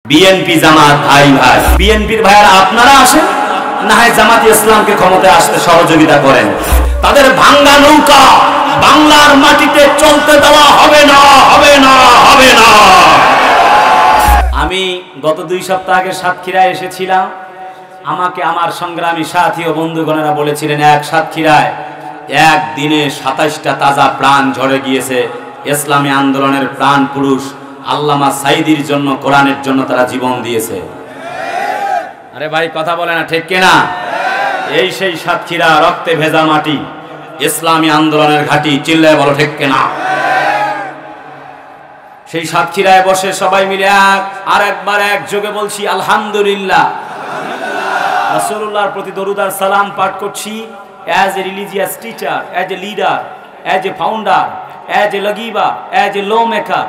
BNP জামাত ভাই ভাই, বিএনপির ভাইয়ারা আপনারা আসেন, না হয় জামাত ইসলামকে ক্ষমতায় আসতে সহযোগিতা করেন। তাদের ভাঙ্গা নৌকা বাংলার মাটিতে চলতে দেওয়া হবে না, হবে না, হবে না। আমি গত 2 সপ্তাহ আগে সাতক্ষীরায় এসেছিলাম। আমাকে আমার সংগ্রামী সাথী ও বন্ধুগণেরা বলেছিলেন, এক সাতক্ষীরায় একদিনে 27টা তাজা প্রাণ ঝরে গিয়েছে। ইসলামী আন্দোলনের প্রাণ পুরুষ আল্লামা সাইদির জন্য, কোরআনের জন্য তারা জীবন দিয়েছে। আরে ভাই কথা বলে না, ঠিক কিনা? এই সেই সাতক্ষীরা, রক্তে ভেজা মাটি, ইসলামী আন্দোলনের ঘাঁটি, চিল্লায় বলো ঠিক কিনা? সেই সাতক্ষীরায় বসে সবাই মিলে আর একবার একযোগে বলছি আলহামদুলিল্লাহ। রাসূলুল্লাহর প্রতি দরুদ আর সালাম পাঠ করছি। As a religious teacher, as a leader, as a founder, as a lawgiver, as a lawmaker,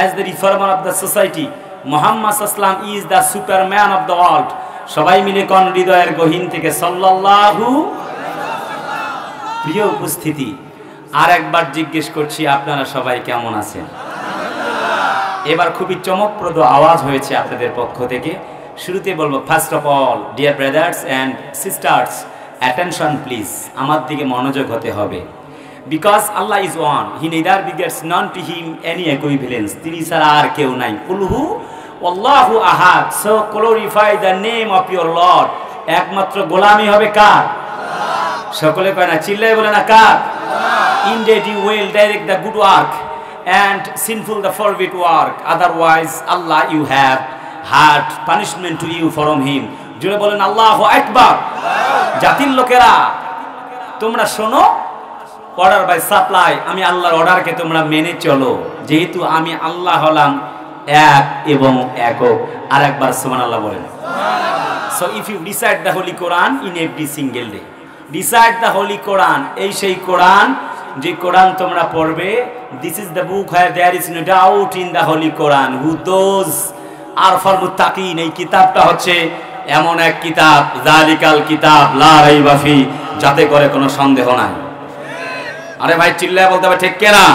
as the reformer of the society, Muhammad Sallam is the superman of the world. সবাই মিলে কোন হৃদয়ের গহীন থেকে সাল্লাল্লাহু। প্রিয় উপস্থিতি, আর একবার জিজ্ঞেস করছি আপনারা সবাই কেমন আছেন? এবার খুবই চমকপ্রদ আওয়াজ হয়েছে আপনাদের পক্ষ থেকে। শুরুতে বলবো, first of all dear brothers and sisters, attention please, আমার দিকে মনোযোগ হতে হবে। Because Allah is one, he neither begets none to him any equivalence, তিনি ছাড়া আর কেউ নাই। কুলহু আল্লাহু আহাদ, so glorify the name of your lord. একমাত্র গোলামি হবে কার? সকলে কয় না, চিল্লায় বলে না কার? Indeed you will direct the good work and sinful the forbid work, otherwise Allah you have had punishment to you from him. জোরে বলেন আল্লাহু আকবার। জাতির লোকেরা তোমরা শোনো, অর্ডার বাই সাপ্লাই, আমি আল্লাহর অর্ডারকে তোমরা মেনে চলো, যেহেতু আমি আল্লাহ হলাম এক এবং একক। আর একবার সুবহানাল্লাহ বলেন। So if you recite the holy Quran in every single day, recite the holy Quran, এই সেই কোরআন যে কোরআন তোমরা পড়বে, this is the book where there is no doubt in the holy Quran, who those are for muttaqin। এই কিতাবটা হচ্ছে এমন এক কিতাব, জালিকাল কিতাব লা রাইবা ফি, যাতে করে কোনো সন্দেহ নাই। আরে ভাই চিল্লায় বলতে হবে ঠিক কিনা?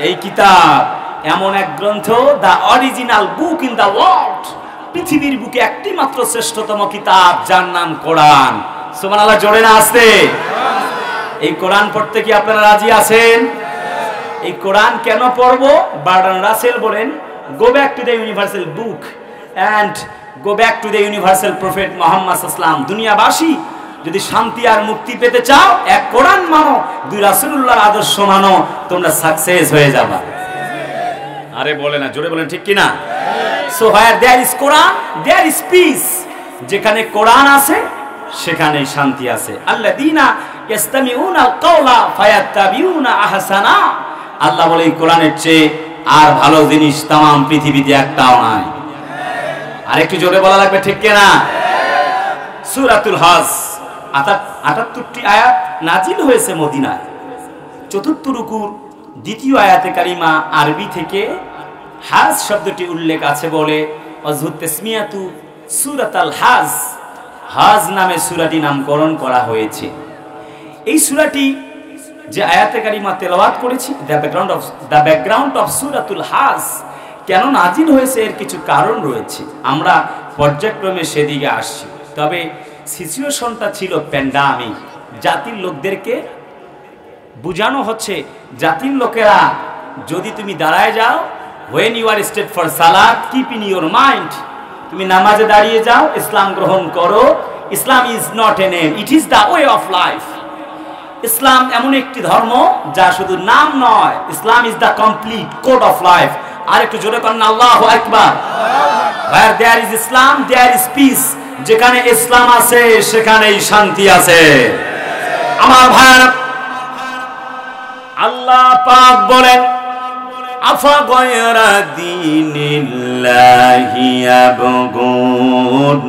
এই কিতাব এমন এক গ্রন্থ, the original book in the world, পৃথিবীর বুকে একটি মাত্র শ্রেষ্ঠতম কিতাব, যার নাম কোরআন। সুবহানাল্লাহ, জোরে না আসতে? এই কোরআন পড়তে কি আপনারা রাজি আছেন? এই কোরআন কেন পড়বো? বার্টন রাসেল বলেন, go back to the universal book and go back to the universal prophet Muhammad সাল্লাল্লাহু। দুনিয়াবাসী যদি শান্তি আর মুক্তি পেতে চাও, এক কোরআন মানো, 2 রাসূলুল্লাহর আদর্শ মানো, তোমরা সাকসেস হয়ে যাবা। আরে বলে না, জোরে বলেন ঠিক কিনা? So where there is Quran there is peace. যেখানে কোরআন আছে সেখানেই শান্তি আছে। আল্লাযীনা ইসতামিউনাল কাওলা ফায়াত্তাবিউনা আহসানা। আল্লাহ বলে এই কোরআনের চেয়ে আর ভালো জিনিস তামাম পৃথিবীতে একটাও নাই। আরেকটু জোরে বলা লাগবে ঠিক কিনা? সূরাতুল হজ 78টি আয়াত নাজিল হয়েছে মদিনায়। 4th রুকুর 2য় আয়াতে কারিমা আরবি থেকে হজ শব্দটি উল্লেখ আছে বলে ওয়াজহু তাসমিয়াতু সূরাতুল হজ, হজ নামে সূরাটি নামকরণ করা হয়েছে। এই সূরাটি যে আয়াতে কারিমা তেলাওয়াত করেছি, দ্য ব্যাকগ্রাউন্ড অফ সূরাতুল হজ কেন নাজিল হয়েছে, এর কিছু কারণ রয়েছে। আমরা পর্যায়ক্রমে সেদিকে আসছি। তবে সিচুয়েশনটা ছিল প্যান্ডামিক। জাতির লোকদেরকে বোঝানো হচ্ছে, জাতির লোকেরা যদি তুমি দাঁড়ায় যাও, when you are state for salat, keep in your mind, তুমি নামাজে দাঁড়িয়ে যাও, ইসলাম গ্রহণ করো। Islam is not a name, it is the way of life. ইসলাম এমন একটি ধর্ম যা শুধু নাম নয়, Islam is the complete code of life. আর একটু জোরে করেন আল্লাহু আকবার। where there is Islam there is peace, যেখানে ইসলাম আছে সেখানেই শান্তি আছে। আমার ভাইরা, আল্লাহ পাক বলেন, আফা গায়রা দীনিল্লাহি ইয়াবগুন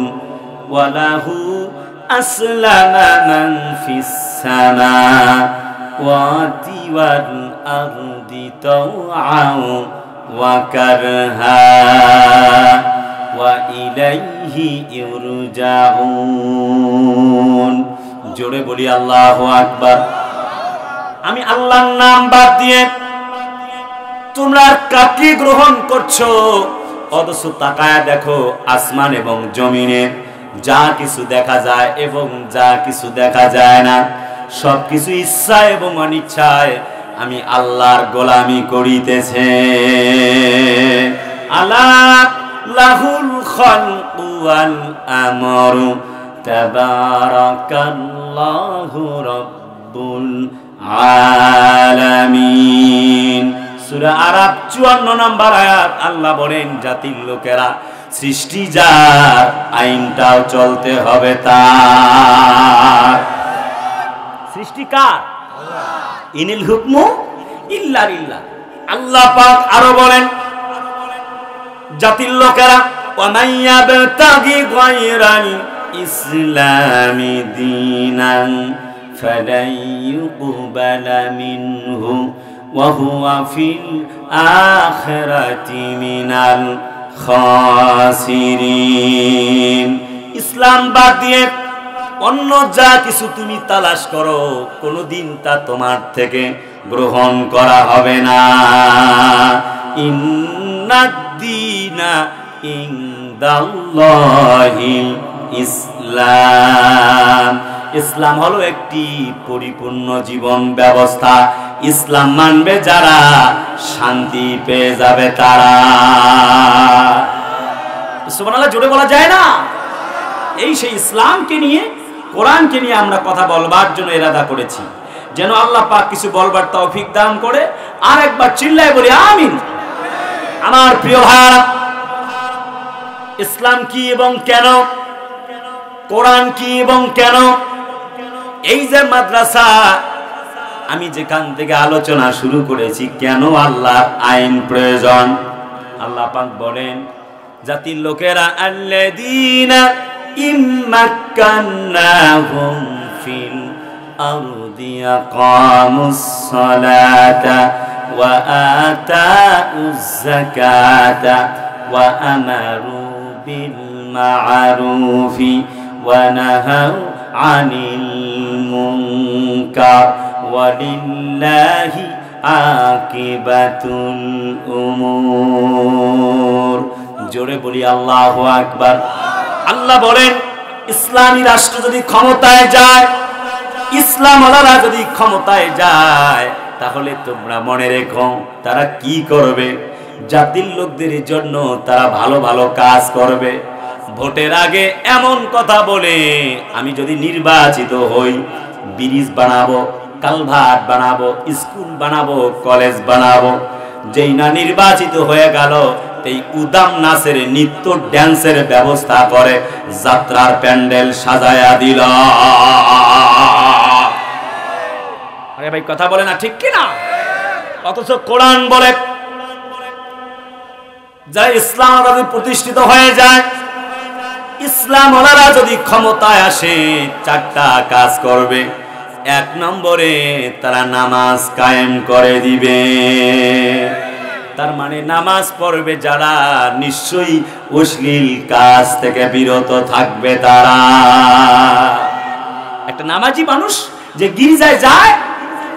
ওয়া লাহু আসলামা মান ফিস সামাওয়াতি ওয়াল আরদি তাওআন ওয়া কারহা ওয়া ইলাইহি ইরজাউন। জোরে বলি আল্লাহু আকবার। আমি আল্লাহর নাম বাদ দিয়ে তোমরা কাকে গ্রহণ করছো? অথচ তাকায় দেখো আসমান এবং জমিনে যা কিছু দেখা যায় এবং যা কিছু দেখা যায় না, সব কিছু ইচ্ছা এবং অনিচ্ছায় আমি আল্লাহর গোলামি করিতেছে। আলা লাহুল খালকু ওয়াল আমরু তাবারাকাল্লাহু রাব্বুল আলামিন। সূরা আরাফ 54 নম্বর আয়াত। আল্লাহ বলেন জাতির লোকেরা সৃষ্টি যার, আইনটাও চলতে হবে তার। সৃষ্টি কার? ইনিল হুকমু ইল্লা লিল্লাহ। আল্লাহ পাক আরো বলেন জাতির লোকেরা ওয়া মাইয়াবতাগি গায়রাল ইসলামি দীনান ফালাই ইউকবালা মিনহু ওয়া হুয়া ফিল আখিরাতি মিনাল খাসিরিন। ইসলাম বাদ দিয়ে অন্য যা কিছু তুমি তালাশ করো, কোনদিন তা তোমার থেকে গ্রহণ করা হবে না। ইন্নাদ-দীনা ইনদাল্লাহিল ইসলাম। ইসলাম হলো একটি পরিপূর্ণ জীবন ব্যবস্থা। ইসলাম মানবে যারা শান্তি পেয়ে যাবে তারা। সুবহানাল্লাহ জোরে বলা যায় না? এই সেই ইসলামকে নিয়ে, কোরআনকে নিয়ে আমরা কথা বলবার জন্য ইরাদা করেছি, যেন আল্লাহ পাক কিছু বলবার তৌফিক দান করে। আর একবার চিল্লায় বলি আমিন। আমার প্রিয় ভাইরা, ইসলাম কি এবং কেন, কোরআন কি এবং কেন, এই যে মাদ্রাসা আমি যেখান থেকে আলোচনা শুরু করেছি, কেন আল্লাহর আইন প্রয়োজন। আল্লাহ পাক বলেন জাতির লোকেরা আল্লাযীনা ইম্মাক্কান্নাহুম ফিল আরদি আকামুস সালাতা ওয়া আতাউজ যাকাতা ওয়া আমারু বিল মা'রুফি ওয়া নাহাউ আনিল মুনকার ওয়ালিল্লাহি আকিবাতুল উমুর। জোরে বলি আল্লাহু আকবার। আল্লাহ বলেন ইসলামী রাষ্ট্র যদি ক্ষমতায় যায়, ইসলামওয়ালারা যদি ক্ষমতায় যায়, তাহলে তোমরা মনে রেখো তারা কি করবে। জাতির লোকদের জন্য তারা ভালো ভালো কাজ করবে। ভোটের আগে এমন কথা বলে, আমি যদি নির্বাচিত হই ব্রিজ বানাবো, কালভার্ট বানাবো, স্কুল বানাবো, কলেজ বানাবো। যেই না নির্বাচিত হয়ে গেল, এই উদাম নাচের নৃত্য ড্যান্সের ব্যবস্থা করে যাত্রার প্যান্ডেল সাজায়া দিল। আরে ভাই কথা বলে না, ঠিক কি না? অথচ কোরআন বলে যারা ইসলাম যদি প্রতিষ্ঠিত হয়ে যায়, ইসলাম ওনারা যদি ক্ষমতায় আসে, চারটা কাজ করবে। এক নম্বরে তারা নামাজ কায়েম করে দিবে। তার মানে নামাজ পড়বে যারা, নিশ্চয়ই অশ্লীল কাজ থেকে বিরত থাকবে তারা। একটা নামাজি মানুষ যে গির্জায় যায়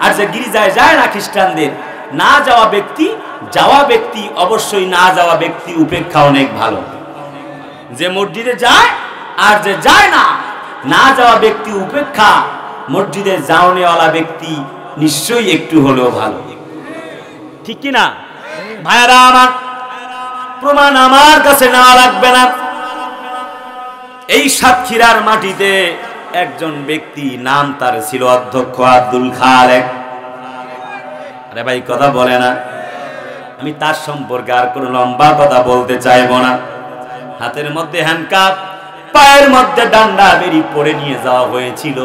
আর যে গির্জায় যায় না, খ্রিস্টানদের না যাওয়া ব্যক্তি, যাওয়া ব্যক্তি অবশ্যই না যাওয়া ব্যক্তি উপেক্ষা অনেক ভালো। যে মসজিদে যায় আর যে যায় না, না যাওয়া ব্যক্তি উপেক্ষা মসজিদে যাওয়ানেওয়ালা ব্যক্তি নিশ্চয়ই একটু হলেও ভালো। ঠিক কি না ভাইরা আমার? প্রমাণ আমার কাছে নেওয়া লাগবে না। এই সাতক্ষীরার মাটিতে একজন ব্যক্তি, নাম তার ছিল অধ্যক্ষ আব্দুল খালেক। আরে ভাই কথা বলে না? আমি তার সম্পর্কে আর কোনো লম্বা কথা বলতে চাইবো না। হাতের মধ্যে হ্যান্ডকাপ, পায়ের মধ্যে ডান্ডা বেরি পড়ে নিয়ে যাওয়া হয়েছিল।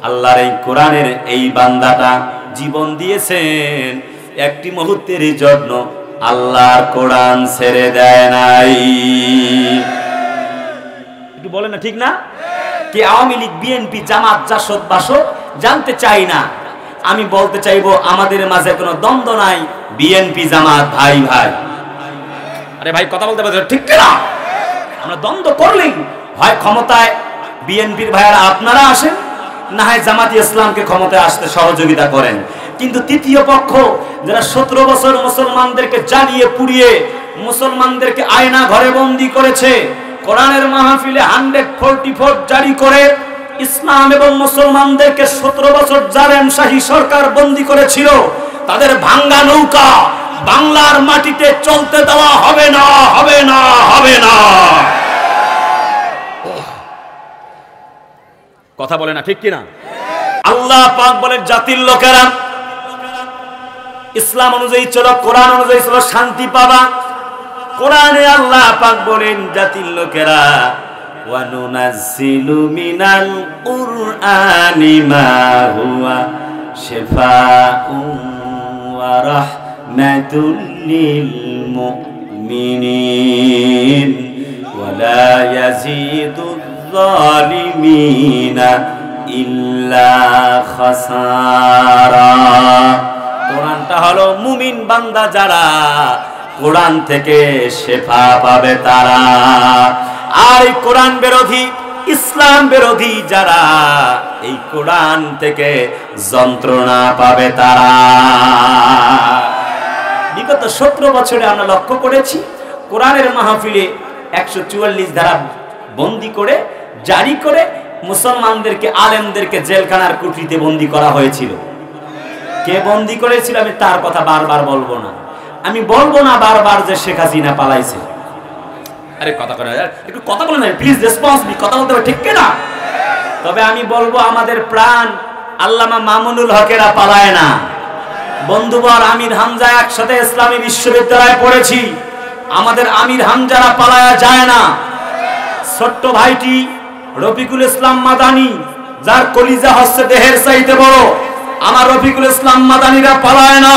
আল্লাহর এই কোরআনের এই বান্দাটা জীবন দিয়েছেন একটি মুহূর্তের জন্য, আল্লাহর কোরআন ছেড়ে দেয় নাই। একটু বলেন না, ঠিক না? কি আওয়ামী লীগ, বিএনপি, জামাত, জাসদ, বাসদ জানতে চাই না। আমি বলতে চাইবো আমাদের মাঝে কোনো দ্বন্দ্ব নাই। বিএনপি জামাত ভাই ভাই। আরে ভাই কথা বলতে পারছেন, ঠিক না? আমরা দ্বন্দ্ব করলেই হয় ক্ষমতায় বিএনপির ভাইয়ারা আপনারা আসেন, না হয় জামাতি ইসলামকে ক্ষমতায় আসতে সহযোগিতা করেন। কিন্তু তৃতীয় পক্ষ যারা 17 বছর মুসলমানদেরকে জ্বালিয়ে পুড়িয়ে মুসলমানদেরকে আয়না ঘরে বন্দী করেছে, কোরআনের মাহফিলে 144 জারি করে ইসলাম এবং মুসলমানদেরকে 17 বছর জালেম শাহী সরকার বন্দী করেছিল। তাদের ভাঙ্গা নৌকা বাংলার মাটিতে চলতে দেওয়া হবে না, হবে না, হবে না। কথা বলে না ঠিক কিনা? আল্লাহ পাক বলেন জাতির লোকেরা ইসলাম অনুযায়ী চলো, কোরআন অনুযায়ী চলো, শান্তি পাবা। কোরআনে আল্লাহ পাক বলেন জাতির লোকেরা ওয়া নুনাজ্জিলু মিনাল কুরআনি মা হুয়া শিফাউন ওয়া রাহমাতুল লিল মুমিনিন ওয়া লা ইয়াজিদুয যালিমিনা ইল্লা খাসারা। কোরআনটা হলো মুমিন বান্দা যারা, কোরআন থেকে শেফা পাবে তারা। আর কোরআন বিরোধী, ইসলাম বিরোধী যারা, এই কোরআন থেকে যন্ত্রণা পাবে তারা। বিগত 17 বছরে আমরা লক্ষ্য করেছি কোরআনের মাহফিলে 144 ধারা বন্দী করে জারি করে মুসলমানদেরকে, আলেমদেরকে জেলখানার কুঠরিতে বন্দী করা হয়েছিল। কে বন্দী করেছিল আমি তার কথা বারবার বলবো না। আমি বলবো না বারবার যে শেখ হাসিনা পালাইছে। আরে কথা বলে একটু কথা বলে না প্লিজ, রেসপন্সিবলি কথা বলতে হবে ঠিক কিনা? তবে আমি বলবো আমাদের প্রাণ আল্লামা মামুনুল হকেরা পালায় না। বন্ধুবর আমির হামজা একসাথে ইসলামী বিশ্ববিদ্যালয়ে পড়েছি, আমাদের আমির হামজারা পালায়া যায় না। ছোট্ট ভাইটি রফিকুল ইসলাম মাদানী, যার কলিজা হচ্ছে দেহের চাইতে বড়, আমার রফিকুল ইসলাম মাদানীরা পালায় না।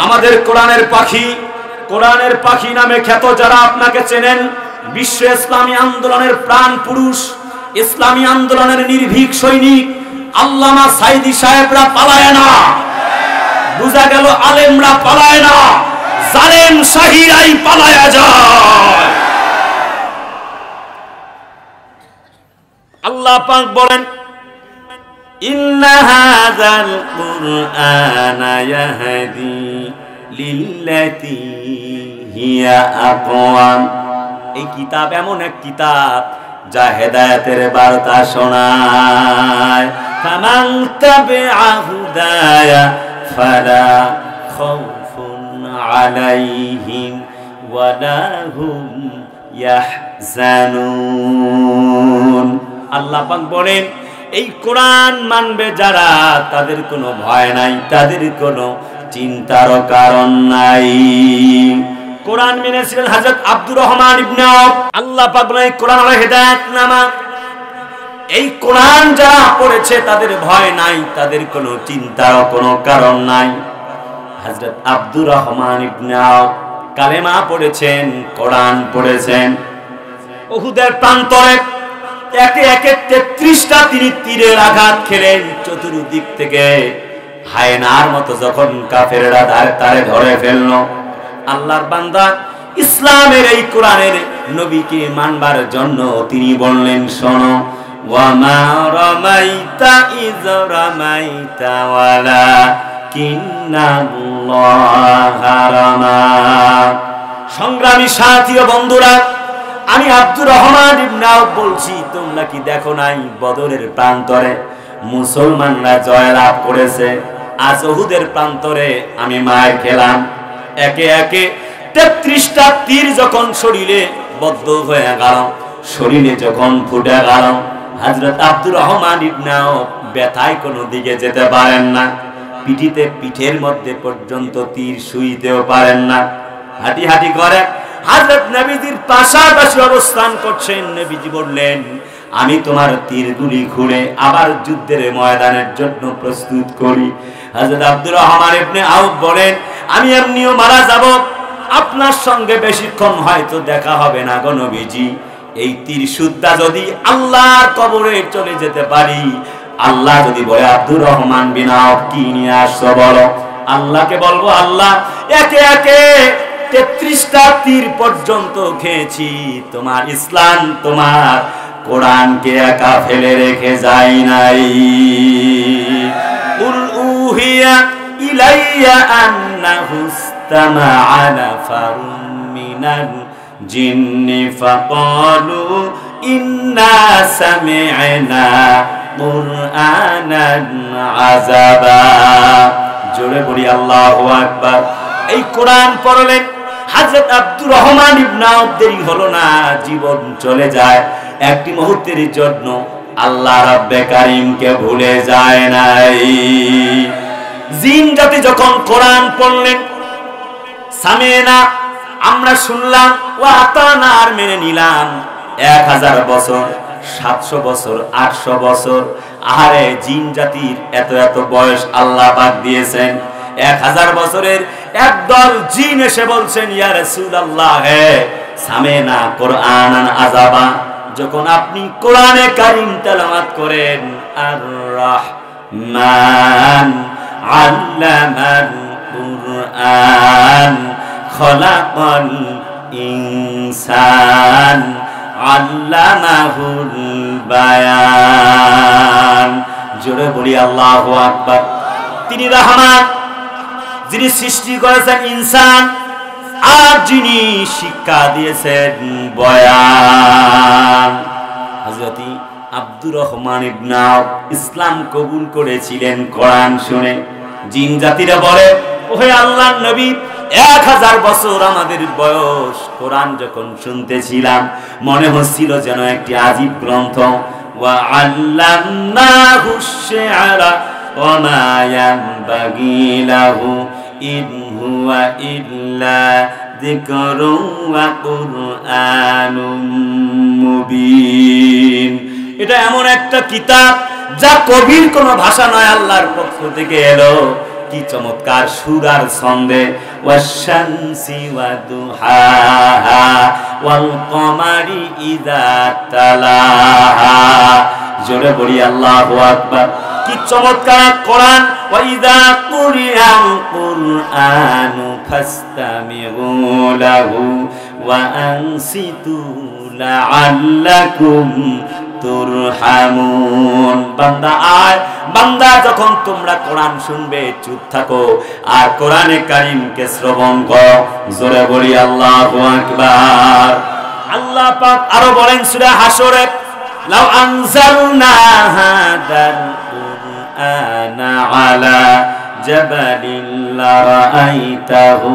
আমাদের কোরআনের পাখি, কোরআনের পাখি নামে খ্যাত যারা আপনাকে চেনেন, বিশ্ব ইসলামী আন্দোলনের প্রাণ পুরুষ, ইসলামী আন্দোলনের নির্ভীক সৈনিক আল্লামা সাইদি সাহেবরা পালায় না। বুঝা গেল আলেমরা পালায় না, জালেম শাহীরাই পালায়া যায়। আল্লাহ পাক বলেন ইন্না হাযাল কুরআনা ইয়াহদি লিল্লাতী হিয়া আকওয়াম। এই কিতাব এমন এক কিতাব যা হেদায়েতের বার্তা শোনায়। ফামান তাবিআ হুদায়া ফালা খাউফুন আলাইহিম ওয়ালা হুম ইয়াহজানুন। আল্লাহ পাক বলেন এই কোরআন মানবে যারা, তাদের কোনো ভয় নাই, তাদের কোনো চিন্তার কারণ নাই। কোরআন মেনেছিলেন হযরত আব্দুর রহমান ইবনে আওফ। আল্লাহ পাক বলেন কোরআন হলো হেদায়েতনামা। এই কোরআন যারা পড়েছে তাদের ভয় নাই, তাদের কোনো চিন্তার কোনো কারণ নাই। হযরত আব্দুর রহমান ইবনে আওফ কালেমা পড়েছেন, কোরআন পড়েছেন। উহুদের প্রান্তরে একে একে 33টা তিনি তীরের আঘাত খেলেন। চতুর্দিক থেকে হায়নার মতো যখন কাফেররা তারে ধরে ফেলল, আল্লাহর বান্দা ইসলামের এই কোরআনের নবীকে মানবার জন্য তিনি বললেন শোনো, ওয়া মা রামাইতা ইয রামাইতা ওয়ালাকিন্নাল্লাহা রামা। সংগ্রামী সাথী ও বন্ধুরা, আমি আব্দুর রহমান ইবনে আওফ বলছি, তোমরা কি দেখো নাই বদরের প্রান্তরে মুসলমানরা জয়লাভ করেছে? আজ উহুদের প্রান্তরে আমি মার খেলাম। একে একে 33টা তীর যখন শরীরে বদ্ধ হয়ে গেল, শরীরে যখন ফুটে গেল, হযরত আব্দুর রহমান ইবনে আওফ ব্যথায় কোনো দিকে যেতে পারেন না, পিঠের মধ্যে পর্যন্ত তীর শুইতেও পারেন না, হাঁটি হাঁটি করে হযরত নবীজির পাশাপাশি অবস্থান করছেন। নবীজি বললেন আমি তোমার তীরগুলি খুলে আবার যুদ্ধের ময়দানের জন্য প্রস্তুত করি। হযরত আব্দুর রহমান ইবনে আওফ বলেন আমি এমনিও মারা যাব, আপনার সঙ্গে বেশিক্ষণ হয়তো দেখা হবে না গো নবীজি। এই তীর সুদ্ধা যদি আল্লাহর কবরে চলে যেতে পারি, আল্লাহ যদি বলে আব্দুর রহমান বিন আওফ কি নিয়ে আসছো বলো, আল্লাহকে বলবো আল্লাহ একে একে 33টা তীর পর্যন্ত খেয়েছি, তোমার ইসলাম তোমার কোরআনকে একা ফেলে রেখে যাই নাই। উল উহিয়া ইলাইয়া আন্নাহু ইজতামাআ নাফারুম মিনাল জিন্নি ফাকালু ইন্না সামি'না কুরআনান আযাবা। জোরে বলি আল্লাহু আকবার। এই কোরআন পড়লেন হযরত আব্দুর রহমান ইবনে আউফ, দেরি হলো না, জীবন চলে যায়। একটি মুহূর্তের জন্য আল্লাহ রাব্বে কারীমকে ভুলে যায় নাই। জিন জাতি যখন কোরআন পড়লেন, সামেনা আমরা শুনলাম, ওয়া আতানা আর মেনে নিলাম। 1000 বছর, 700 বছর, 800 বছর, আরে জিন জাতির এত এত বয়স আল্লাহ পাক দিয়েছেন। 1000 বছরের একদল জিন এসে বলছেন, ইয়া রাসূলুল্লাহ, হে সামেনা কুরআনান আযাবা, যখন আপনি কোরআনে কারীম তেলাওয়াত করেন, আর রাহমান আল্লামাল কুরআন খলাকাল ইনসান আল্লামাহুল বায়ান। জোরে বলি আল্লাহু আকবার। তিনি রহমান, যিনি সৃষ্টি করেছেন ইনসান, আর যিনি শিক্ষা দিয়েছেন বয়ান। হযরত আব্দুর রহমান ইবনে আউফ ইসলাম কবুল করেছিলেন কোরআন শুনে। জিন জাতিরা বলে, ওহে আল্লাহর নবী, 1000 বছর আমাদের বয়স, কোরআন যখন শুনতেছিলাম মনে হচ্ছিল যেন একটি আজীব গ্রন্থ। ওয়া আল্লামনাহু শি'রা ওয়া মা ইয়ানবাগি লাহু ইন হুয়া ইল্লা যিকরুন ওয়া কুরআনুম মুবিন। এটা এমন একটা কিতাব যা কবির কোনো ভাষা নয়, আল্লাহর পক্ষ থেকে এলো। কি চমৎকার সুর আর ছন্দে। ওয়াশ-শামসি ওয়া দুহাহা ওয়াল কমারি ইযা তালাহা। জোরে বলি আল্লাহু আকবার। কি চমৎকার কোরআন। ওয়া ইযা কুরিআল কুরআনু ফাসতামিউ লাহু ওয়া আনসিতু লাআল্লাকুম তুরহামুন। বান্দা আয়, বান্দা যখন তোমরা কোরআন শুনবে চুপ থাকো আর কোরআনে কারীমকে শ্রবণ করো। জোরে বলি আল্লাহু আকবার। আল্লাহ পাক আরো বলেন সূরা হাসরে, লাউ আনজালনা হাদাল কুরআনা আলা জাবালিন লারাআইতাহু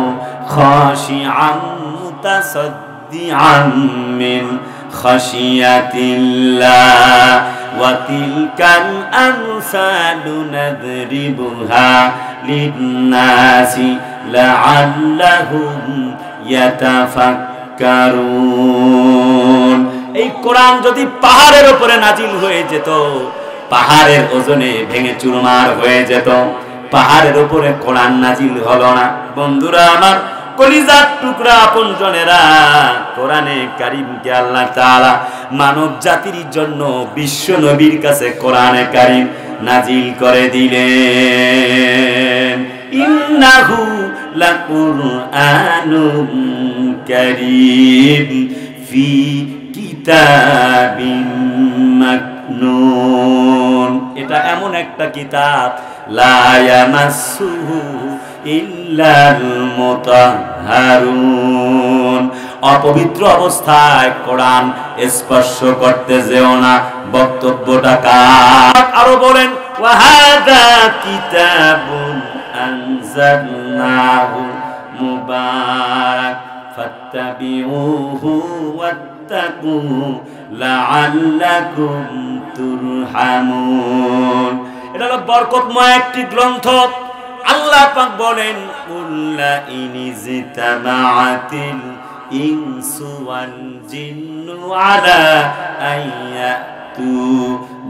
খাশিআন মুতাসাদ্দিআন মিন খাশিয়াতিল্লাহ ওয়া তিলকাল আমসালু নাদরিবুহা লিন-নাসি লাআল্লাহুম ইয়াতাফাক্কারুন। এই কোরআন যদি পাহাড়ের উপরে নাজিল হয়ে যেত, পাহাড়ের ওজনে ভেঙে চুরমার হয়ে যেত। পাহাড়ের উপরে কোরআন নাজিল হলো না। বন্ধুরা আমার, কলিজার টুকরা আপনজনেরা, কোরআনে কারীমকে আল্লাহ তাআলা মানব জাতির জন্য বিশ্ব নবীর কাছে কোরআনে কারীম নাজিল করে দিলেন। ইন্নাহু লাকুরআনুন কারীম ফি কিতাবিন মাকনুন। এটা এমন একটা কিতাব, লা ইয়ামাসসুহু ইল্লাল মুতাহহারুন। অপবিত্র অবস্থায় কোরআন স্পর্শ করতে যেও না। বক্তব্যটা কার? আরো বলেন, ওয়া হাযা কিতাবুন আনজালনাহু মুবারাক ফাত্তাবিউহু ওয়াত্তাকু লাআল্লাকুম তুরহামুন। এটা হলো বরকতময় একটি গ্রন্থ। আল্লাহ পাক বলেন, কুল্লা ইনিজতামাআতিল ইনসু ওয়াল জিন্নু আলা আইয়াতু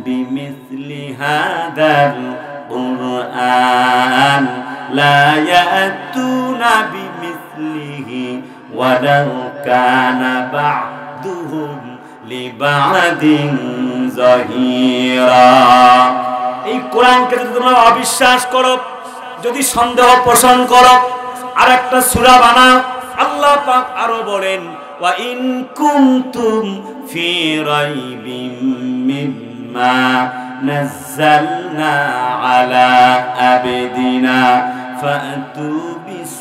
বিমিসলি হাদাল কুরআন লা ইয়াতুনা বিমিসলিহি ওয়ালাউ কানা বা'দুহুম লিবা'দিন যাহিরা। এই কোরআনকে যদি তোমরা অবিশ্বাস করো, যদি সন্দেহ পোষণ করো, আর একটা সূরা বানাও। আল্লাহ পাক আরো বলেন, ওয়া ইন কুনতুম ফি রাইবিম মিম্মা নাযালনা আলা আবদিনা ফাতু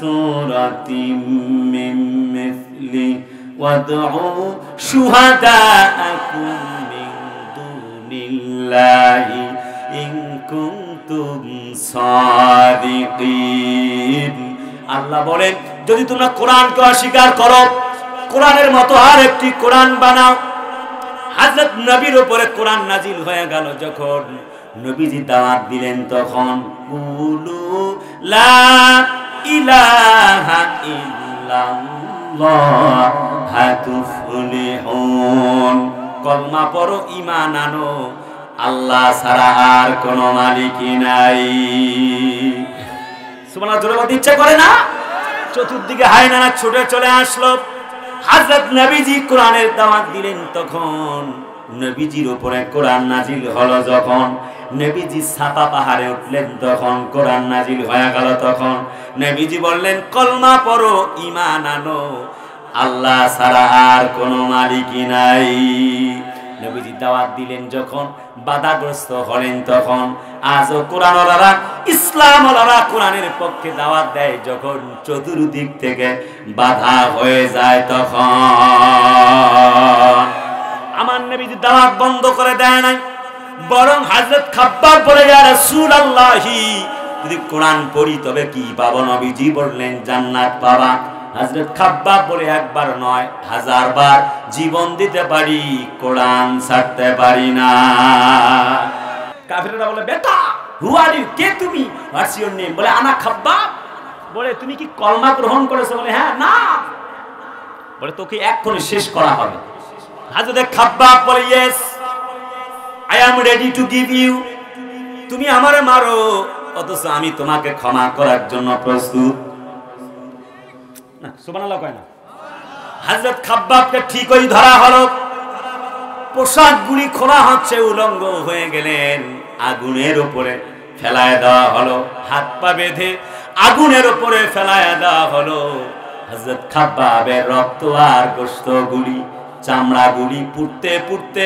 সূরাতিম মিন মিসলি ওয়াদউ শুহাদাআকুম মিন দুনিল্লাহি ইন কুনতুম সাদিকিন। আল্লাহ বলেন, যদি তোমরা কোরআনকে অস্বীকার করো, কোরআনের মতো আরেকটি কোরআন বানাও। হযরত নবীর উপরে কোরআন নাজিল হয়ে গেল, যখন নবীজি দাওয়াত দিলেন তখন কুলু লা ইলাহা ইল্লাল্লাহ তুফলিহুন, কলমা পড়ো, ঈমান আনো, আল্লাহ ছাড়া আর কোনো মালিকই নাই। সুবহানাল্লাহ, জোরে বলতে ইচ্ছা করে না? চতুর্দিকে হায়নানা ছুটে চলে আসলো। হযরত নবীজি কোরআনের দাওয়াত দিলেন, তখন নবীজির উপরে কোরআন নাজিল হলো। যখন নবীজি সাফা পাহাড়ে উঠলেন, তখন কোরআন নাজিল হয়ে গেল। তখন নবীজি বললেন, কলমা পড়ো, ঈমান আনো, আল্লাহ ছাড়া আর কোনো মালিকই নাই। নবীজি দাওয়াত দিলেন, যখন বাধাগ্রস্ত হলেন, তখন আজও কোরআনওয়ালারা, ইসলামওয়ালারা কোরআনের পক্ষে দাওয়াত দেয়, যখন চতুর্দিক থেকে বাধা হয়ে যায়, তখন আমার নবীজি দাওয়াত বন্ধ করে দেয় নাই, বরং হযরত খাব্বাব বলে, ইয়া রাসূলুল্লাহি, যদি কোরআন পড়ি তবে কি পাবো? নবীজি বললেন, জান্নাত পাবা। হযরত খাব্বাব বলে, একবার নয় 1000 বার জীবন দিতে পারি, কোরআন ছাড়তে পারি না। কাফিররা বলে, বেটা হু আর ইউ, কে তুমি? What's your name? বলে, আনা খাব্বাব। বলে, তুমি কি কলমা গ্রহণ করেছো? বলে, হ্যাঁ। না। বলে, তোকে এক্ষুনি শেষ করা হবে। হযরত খাব্বাব বলে, yes, I am ready to give you. তুমি আমারে মারো, অথচ আমি তোমাকে ক্ষমা করার জন্য প্রস্তুত। না, সুবহানাল্লাহ কয় না? হযরত খাব্বাবকে ঠিকই ধরা হলো, পোশাকগুলি খোলা হচ্ছে, উলঙ্গ হয়ে গেলেন, আগুনের উপরে ফেলায় দেওয়া হলো, হাত পা বেঁধে আগুনের উপরে ফেলায় দেওয়া হলো। হযরত খাব্বাবের রক্ত আর গোশতগুলি, চামড়াগুলি পুড়তে পুড়তে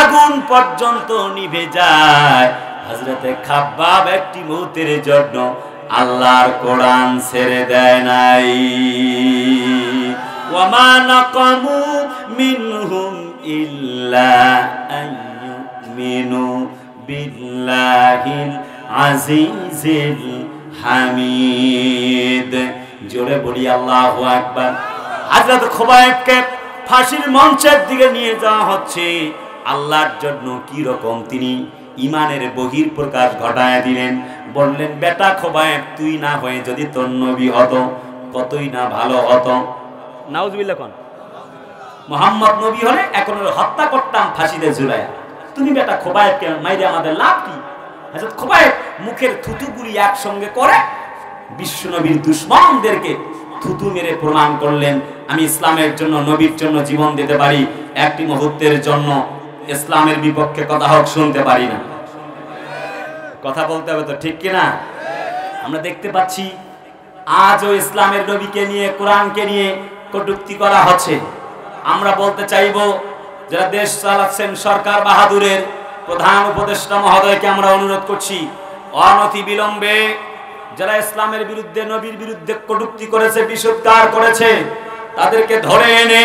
আগুন পর্যন্ত নিভে যায়। হযরতে খাব্বাব একটি মুহূর্তের জন্য আল্লাহর কোরআন ছেড়ে দেয় নাই। ওয়ামা নাকামু মিনহুম ইল্লা আইয়ুমিনু বিল্লাহিল আজিজিল হামিদ। জোরে বলি আল্লাহু আকবার। হযরত খুবাইবকে ফাঁসির মঞ্চের দিকে নিয়ে যাওয়া হচ্ছে। আল্লাহর জন্য কি রকম তিনি ইমানের বহির প্রকাশ ঘটায় দিলেন। বললেন, বেটা খুবাইব, তুই না হয়ে যদি তোর নবী হতো, কতই না ভালো হতো। নাউজুবিল্লাহ কোন? মুহাম্মদ নবী হলে এখন হত্যা করতাম ফাঁসিতে ঝুলায়া। তুমি বেটা খুবাইবকে মাইরে আমাদের লাভ কি? হযরত খুবাইব মুখের থুতুগুলি একসঙ্গে করে বিশ্ব নবীর দুশমনদেরকে থুতু মেরে প্রমাণ করলেন, আমি ইসলামের জন্য, নবীর জন্য জীবন দিতে পারি, একটি মুহূর্তের জন্য ইসলামের বিপক্ষে কথা হোক শুনতে পারি না। কথা বলতে হবে তো, ঠিক কিনা? আমরা দেখতে পাচ্ছি আজও ইসলামের নবীকে নিয়ে, কোরআনকে নিয়ে কটূক্তি করা হচ্ছে। আমরা বলতে চাইব, যারা দেশ চালাচ্ছেন, সরকার বাহাদুরের প্রধান উপদেষ্টা মহোদয়কে আমরা অনুরোধ করছি, অনতি বিলম্বে যারা ইসলামের বিরুদ্ধে, নবীর বিরুদ্ধে কটূক্তি করেছে, বিষোদ্গার করেছে, তাদেরকে ধরে এনে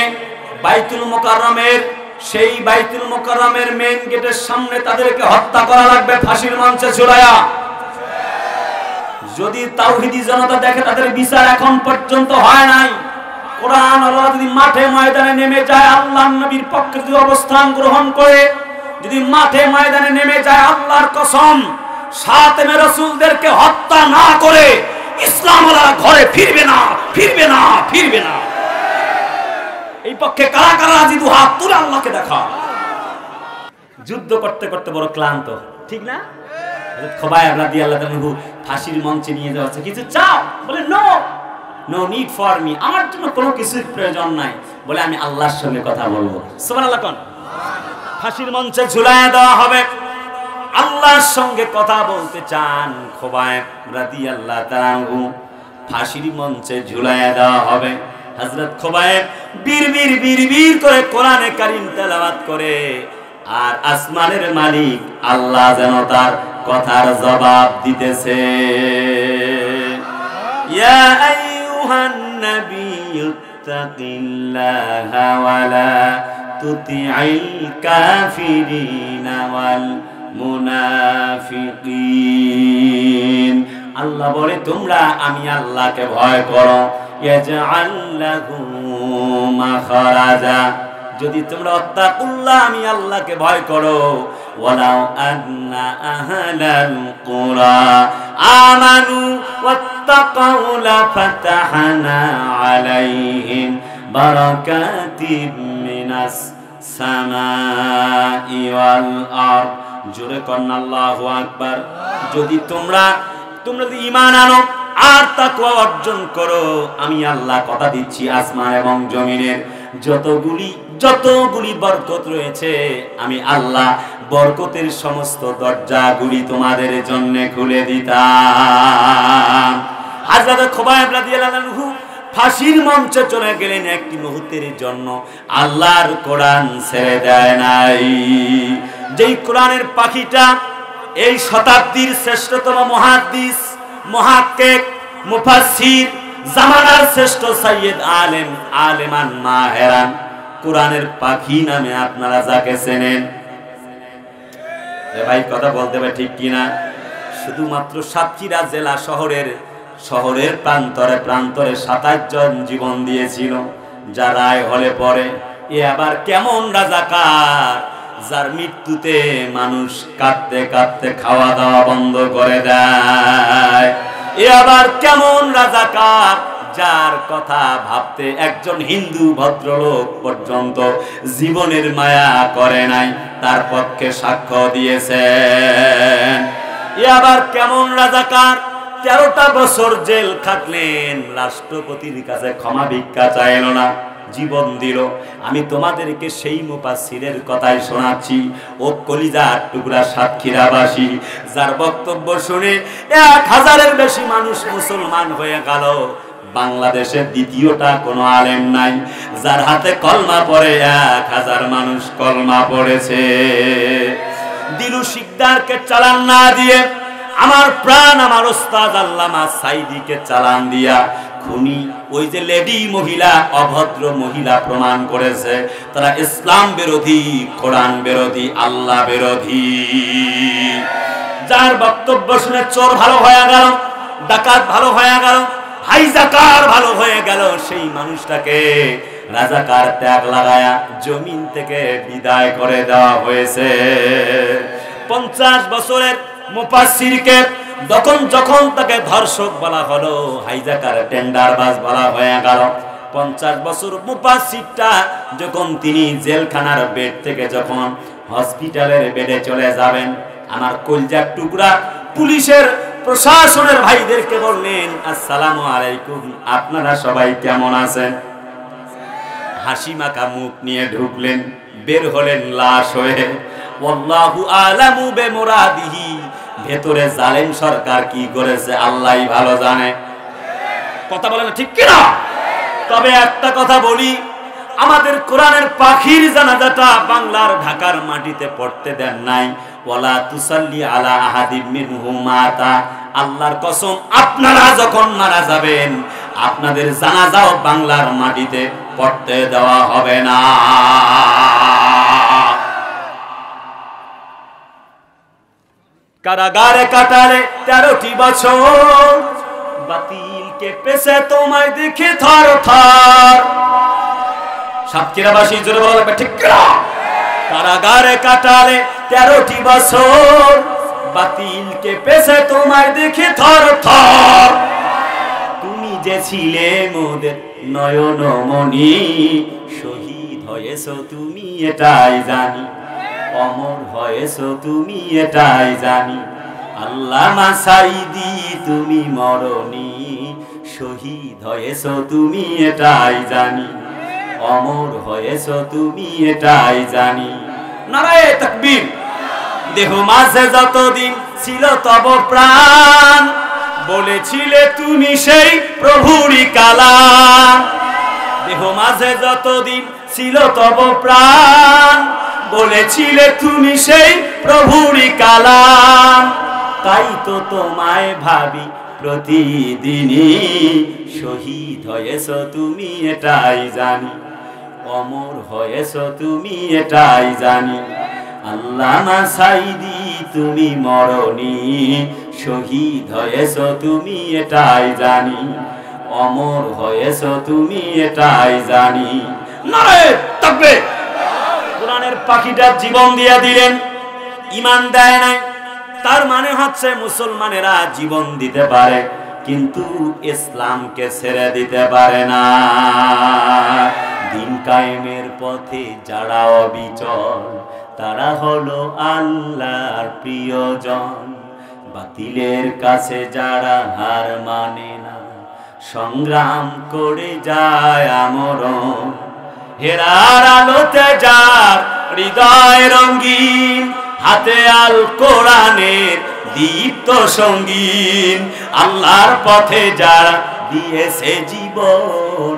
বাইতুল মুকাররমের, সেই বাইতুল মুকাররমের মেইন গেটের সামনে তাদেরকে হত্যা করা লাগবে, ফাঁসির মঞ্চে ঝুলায়া। যদি তাওহীদি জনতা দেখে তাদের বিচার এখন পর্যন্ত হয় নাই, কোরআন আল্লাহ যদি মাঠে ময়দানে নেমে যায়, আল্লাহর নবীর পক্ষে যদি অবস্থান গ্রহণ করে, যদি মাঠে ময়দানে নেমে যায়, আল্লাহর কসম, সাতেমে রাসূলদেরকে হত্যা না করে ইসলাম ওয়ালারা ঘরে ফিরবে না, ফিরবে না, ফিরবে না। এই পক্ষে কারা কারা রাজি? দুহাত তুলে আল্লাহকে দেখা। যুদ্ধ করতে করতে বড় ক্লান্ত, ঠিক না? হযরত খুবাইব রাদিয়াল্লাহু আনহু ফাঁসির মঞ্চে নিয়ে যাওয়া হচ্ছে, কিছু চাও? বলে, no, no need for me, আমার জন্য কোনো কিছুর প্রয়োজন নাই। বলে, আমি আল্লাহর সঙ্গে কথা বলবো। সুবহানাল্লাহ কোন? ফাঁসির মঞ্চে ঝুলায়া দেওয়া হবে। আল্লাহর সঙ্গে কথা বলতে চান, খুবাইব রাদিয়াল্লাহু তাআলা আনহু ফাঁসির মঞ্চে ঝুলায়া দেওয়া হবে। হযরত খুবাইব বীর বীর করে কোরআনে কারীম তেলাওয়াত করে, আর আসমানের মালিক আল্লাহ যেন তার কথার জবাব দিতেছে। ইয়া আইয়ুহান নাবিয়্যুত্তাকিল্লাহা ওয়া লা তুতি'ল কাফিরিনা ওয়াল মুনাফিকিন। আল্লাহ বলে তোমরা আমি আল্লাহকে ভয় করো। ইয়াজআল লাহু মাখরাজা, যদি তোমরা আত্তাকুল্লাহ আমি আল্লাহকে ভয় করো। ওয়ালাউ আন্না আহলাল কুরা আমানু ওয়াত্তাকাউ লাফাতাহনা আলাইহিম বারাকাতিম মিনাস সামাই ওয়াল আরদ। জোরে কন্না আল্লাহু আকবার। যদি তোমরা যদি ঈমান আনো আর তাকওয়া অর্জন করো, আমি আল্লাহ কথা দিচ্ছি আসমান এবং জমিনের যতগুলি বরকত রয়েছে আমি আল্লাহ বরকতের সমস্ত দরজাগুলি তোমাদের জন্য খুলে দিতাম। হযরত খুবাইব রাদিয়াল্লাহু আনহু ফাঁসির মঞ্চে চলে গেলেন একটি মুহূর্তের জন্য, আল্লাহর কোরআন ছেড়ে দেয় নাই। যেই কোরআনের পাখিটা এই শতাব্দীর শ্রেষ্ঠতম মুহাদ্দিস, মুহাক্কিক, মুফাসসির, জামানার শ্রেষ্ঠ সাইয়্যিদ আলেমান মাহেরান, কোরআনের পাখি নামে আপনারা যাকে চেনেন। ভাই কথা বলতে হবে ঠিক কিনা? শুধুমাত্র সাতক্ষীরা জেলা শহরের প্রান্তরে 27 জন জীবন দিয়েছিল, যারা হলে পড়ে। এ আবার কেমন রাজাকার যার মৃত্যুতে মানুষ কাঁদতে কাঁদতে খাওয়া দাওয়া বন্ধ করে দেয়। এ আবার কেমন রাজাকার যার কথা ভাবতে একজন হিন্দু ভদ্রলোক পর্যন্ত জীবনের মায়া করে নাই, তার পক্ষে সাক্ষ্য দিয়েছেন। এ আবার কেমন রাজাকার 13টা বছর জেল খাটলেন, রাষ্ট্রপতির কাছে ক্ষমা ভিক্ষা চাইল না, জীবন দিল। আমি তোমাদেরকে সেই মুফাসসিরের কথাই শোনাচ্ছি, ও কলিজার টুকরা সাতক্ষীরাবাসী, যার বক্তব্য শুনে 1000-এর বেশি মানুষ মুসলমান হয়ে গেল। বাংলাদেশে দ্বিতীয়টা কোনো আলেম নাই যার হাতে কলমা পড়ে 1000 মানুষ কলমা পড়েছে। দিলু শিকদারকে চালান না দিয়ে আমার প্রাণ আমার ওস্তাদ আল্লামা সাইদিকে চালান দিয়া খুনি ওই যে লেডি মহিলা, অভদ্র মহিলা প্রমাণ করেছে তারা ইসলাম বিরোধী, কোরআন বিরোধী, আল্লাহ বিরোধী। যার বক্তব্য শুনে চোর ভালো হয়ে গেল, ডাকাত ভালো হয়ে গেল, হাইজাকার ভালো হয়ে গেল, সেই মানুষটাকে রাজাকার ত্যাগ লাগায়া জমিন থেকে বিদায় করে দেওয়া হয়েছে। 50 বছরের মুফাসসিরকে যখন তাকে ধর্ষক বলা হলো, হাইজাকার টেন্ডারবাজ বলা হয়ে গেল। 50 বছর মুফাসসিরটা যখন তিনি জেলখানার বেড থেকে যখন হসপিটালের বেডে চলে যাবেন, আমার কলজার টুকরা পুলিশের প্রশাসনের ভাইদেরকে বললেন, আসসালামু আলাইকুম, আপনারা সবাই কেমন আছেন? হাসি মাখা মুখ নিয়ে ঢুকলেন, বের হলেন লাশ হয়ে। ওয়াল্লাহু আলামু বিমুরাদিহি, ভেতরে জালেম সরকার কি করেছে আল্লাহই ভালো জানে। কথা বলেন ঠিক কিনা? তবে একটা কথা বলি, আমাদের কোরআনের পাখির জানাজাটা বাংলার ঢাকার মাটিতে পড়তে দেন নাই। ওয়ালা তুসাল্লি আলা আহাদিম মিনহুম মাতা, আল্লাহর কসম আপনারা যখন মারা যাবেন আপনাদের জানাজাও বাংলার মাটিতে পড়তে দেওয়া হবে না। কারাগারে কাটালে 13টি বছর, বাতিলকে পেছে তোমায় দেখে থর থর। সাতক্ষীরাবাসী জোরে বলা লাগবে ঠিক কিনা? কারাগারে কাটালে 13টি বছর, বাতিলকে পেছে তোমায় দেখে থর থর। তুমি যে ছিলে মোদের নয়নমণি, শহীদ হয়েছো তুমি এটাই জানি, অমর হয়েছো তুমি এটাই জানি। আল্লামা সাইদি তুমি মরনি, শহীদ হয়েছো তুমি এটাই জানি, অমর হয়েছো তুমি এটাই জানি। নারায়ে তাকবীর। দেহ মাঝে যতদিন ছিল তব প্রাণ, বলেছিলে তুমি সেই প্রভুরই কালাম। দেহ মাঝে যতদিন ছিল তব প্রাণ, বলেছিলে তুমি সেই প্রভুরই কালাম। তাই তো তোমায় ভাবি প্রতিদিনই শহীদ হয়েছ তুমি এটাই জানি, অমর হয়েছ তুমি এটাই জানি। আল্লামা সাইদি তুমি মরণি, শহীদ হয়েছ তুমি এটাই জানি, অমর হয়েছ তুমি এটাই জানি। নারে তাকবীর! কোরআনের পাখিটা জীবন দিয়ে দিলেন, ঈমান দেয় নাই। তার মানে হচ্ছে মুসলমানেরা জীবন দিতে পারে কিন্তু ইসলামকে ছেড়ে দিতে পারে না। দিন কায়েমের পথে যারা অবিচল তারা হলো আল্লাহর প্রিয়জন। বাতিলের কাছে যারা হার মানে না, সংগ্রাম করে যায় আমরণ। হেরার আলোতে যার হৃদয় রঙিন, হাতে আল কোরআনের দীপ্ত সঙ্গীন। আল্লাহর পথে যারা দিয়েছে জীবন,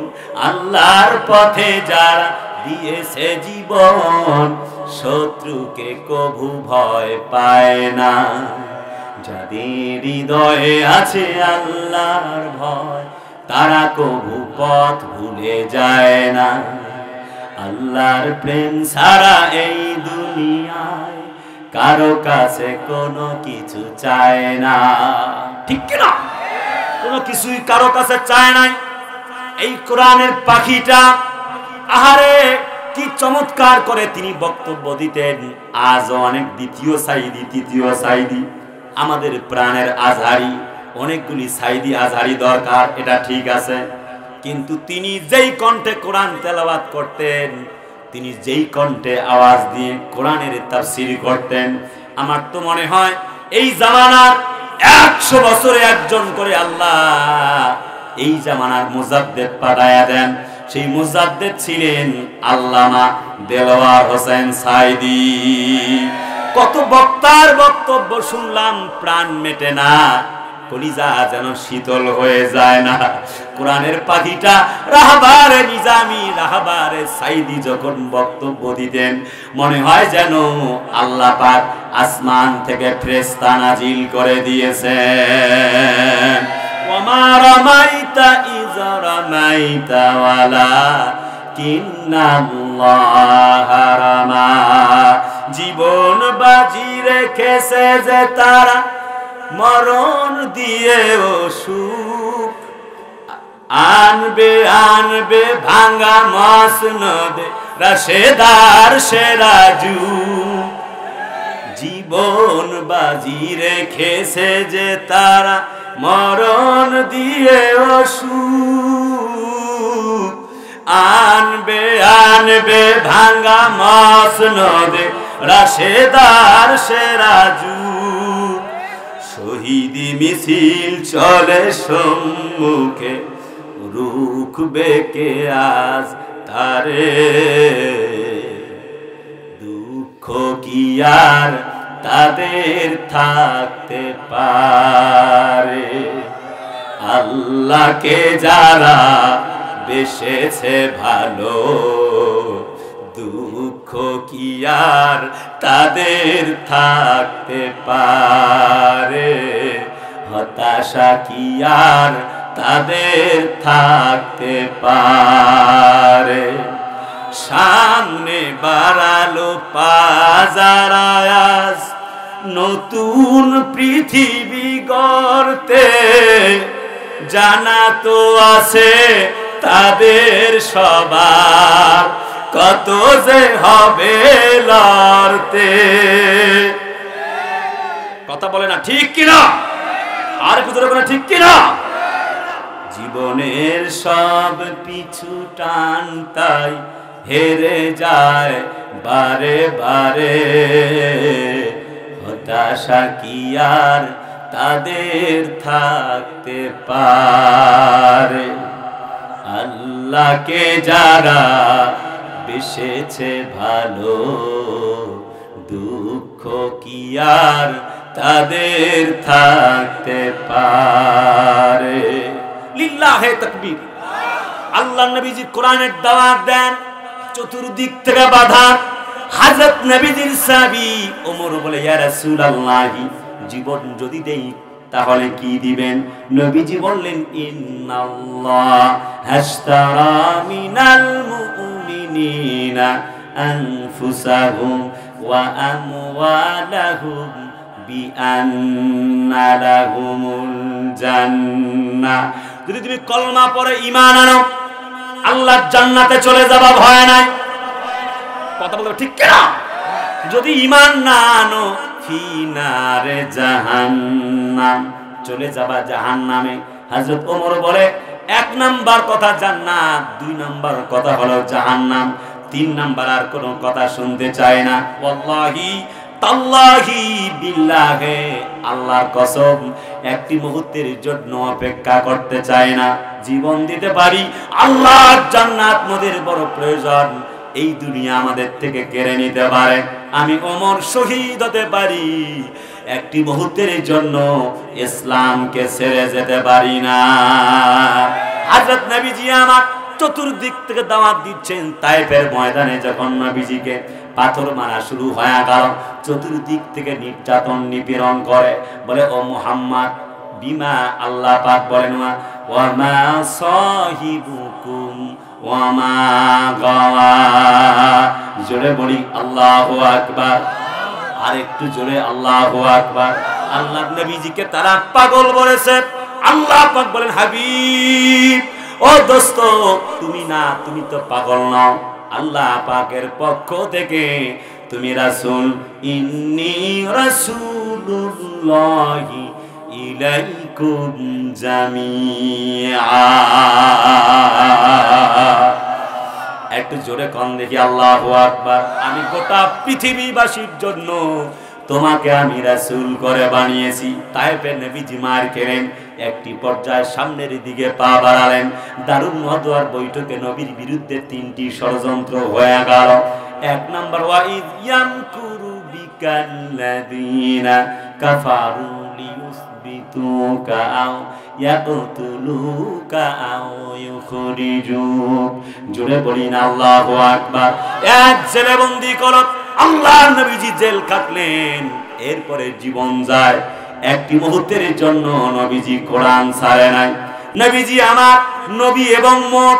আল্লাহর পথে যারা দিয়েছে জীবন, শত্রুকে কভু ভয় পায় না। যাদের হৃদয়ে আছে আল্লাহর ভয়, তারা কভু পথ ভুলে যায় না। আল্লাহর প্রেম ছাড়া এই দুনিয়ায় কারো কাছে কোনো কিছু চায় না, ঠিক কিনা? কোনো কিছুই কারো কাছে চায় নাই। এই কোরআনের পাখিটা আহারে কি চমৎকার করে তিনি বক্তব্য দিতেন। আজও অনেক দ্বিতীয় সাইদি, তৃতীয় সাইদি, আমাদের প্রাণের আজহারি, অনেকগুলি সাইদি আজহারি দরকার, এটা ঠিক আছে। কিন্তু তিনি যেই কণ্ঠে কোরআন তেলাওয়াত করতেন, তিনি যেই কণ্ঠে আওয়াজ দিয়ে কোরআনের তাফসীর করতেন, আমার তো মনে হয় এই জামানার 100 বছরে একজন করে আল্লাহ এই জামানার মুজাদ্দেদ পাঠায়া দেন। সেই মুজাদ্দেদ ছিলেন আল্লামা দেলোয়ার হোসেন সাইদি। কত বক্তার বক্তব্য শুনলাম, প্রাণ মেটে না, কলিজা যেন শীতল হয়ে যায় না। কোরআনের পাখিটা রাহবারে নিজামি, রাহবারে সাইদি যখন বক্তব্য দিতেন, মনে হয় যেন আল্লাহ পাক আসমান থেকে ফেরেশতা নাজিল করে দিয়েছেন। ওমা রামাইতা ইয রামাইতা ওয়ালাকিন্নাল্লাহা রামা। জীবন বাজি রেখেছে যে তারা, মরণ দিয়েও সুখ আনবে আনবে ভাঙা মসনদে রাশেদার সেরাজু। জীবন বাজি রেখেছে যে তারা, মরণ দিয়েও সুখ আনবে আনবে ভাঙা মসনদে রাশেদার সেরাজু। শহীদি মিছিল চলে সম্মুখে, রুখবে কে আজ তারে? দুঃখ কি আর তাদের থাকতে পারে? আল্লাহকে যারা বেসেছে ভালো, দুঃখ কি আর তাদের থাকতে পারে? হতাশা কি আর তাদের থাকতে পারে? সামনে বাড়ালো পাজার আয়াজ, নতুন পৃথিবী গড়তে। জানা তো আছে তাদের সবার, কত যে হবে লড়তে। কথা বলে না, ঠিক কিনা? আর কিছু বলে ঠিক কিনা? জীবনের সব পিছু টান তাই হেরে যায় বারে বারে। হতাশা কি আর তাদের থাকতে পারে? আল্লাহকে যারা বেসেছে ভালো, দুঃখ কি আর তাদের থাকতে পারে? লিল্লাহে তাকবীর। আল্লাহ নবীজি কোরআনের দাওয়াত দেন, চতুর্দিক থেকে বাধা। হযরত নবীজির সাহাবী ওমর বলে, ইয়া রাসূলুল্লাহ, জীবন যদি দেই তাহলে কি দিবেন? নবীজি বললেন ইন্নাল্লাহ হাশতারা মিনাল মুমিনিনা আনফুসাহুম ওয়া আমওয়ালাহুম বিআন্না লাহুমুল জান্নাহ। যদি তুমি কলমা পড়ে ঈমান আনো, আল্লাহর জান্নাতে চলে যাবা, ভয় নাই। কথা বলতে ঠিক কিনা? যদি ঈমান না আনো, ফি নারে জাহান্নাম, চলে যাবা জাহান্নামে। হযরত ওমর বলে, এক নাম্বার কথা জান্নাত, দুই নাম্বার কথা হলো জাহান্নাম, তিন নাম্বার আর কোনো কথা শুনতে চায় না। ওয়াল্লাহি তাল্লাহি বিল্লাহে, আল্লাহর কসম, একটি মুহূর্তের জন্য অপেক্ষা করতে চায় না। জীবন দিতে পারি, আল্লাহর জান্নাত মোদের বড় প্রয়োজন। এই দুনিয়া আমাদের থেকে কেড়ে নিতে পারে, আমি ওমর শহীদ হতে পারি, একটি মুহূর্তের জন্য ইসলামকে ছেড়ে যেতে পারি না। হযরত নবীজি আমার চতুর্দিক থেকে দাওয়াত দিচ্ছেন। তায়েফের ময়দানে যখন নবীজিকে পাথর মারা শুরু হয়ে গেল, চতুর্দিক থেকে নির্যাতন নিপীড়ন করে, বলে ও মুহাম্মদ, বিমা, আল্লাহ পাক বলেন ওয়া মা সাহিবুকুম ওয়া মা গাওয়া। জোরে বলি আল্লাহু আকবার, আর একটু জোরে আল্লাহু আকবার। আল্লাহ নবীজিকে তারা পাগল বলেছে। আল্লাহ পাক বলেন, হাবিব, ও দোস্ত, তুমি না, তুমি তো পাগল নও, আল্লাহ পাকের পক্ষ থেকে তুমি রাসূল। ইন্নী রাসূলুল্লাহি ইলাইকুম জামিআ। একটু জোরে কোন দেখি আল্লাহু আকবার। আমি গোটা পৃথিবীবাসীর জন্য তোমাকে আমি রাসূল করে বানিয়েছি। তায়েফের নবীজি মার খেলেন, একটি পর্যায়ে সামনের দিকে পা বাড়ালেন। দারুন নদওয়ার বৈঠকে নবীর বিরুদ্ধে তিনটি ষড়যন্ত্র হয়ে গেল। এক নাম্বার, ওয়াইদ ইয়ামকুরু বিকাল্লাযীনা কাফারু লিয়ুসবিতুকা আও ইয়াকতুলুকা আও ইউখরিজুক। জোরে বলি না আল্লাহু আকবার। এক জেলে বন্দী করত, আল্লাহর নবীজি জেল কাটলেন, এরপরে জীবন যায়। একটি মুহূর্তের জন্য নবীজি কোরআন ছাড়ে নাই। নবীজি আমার নবী এবং মোট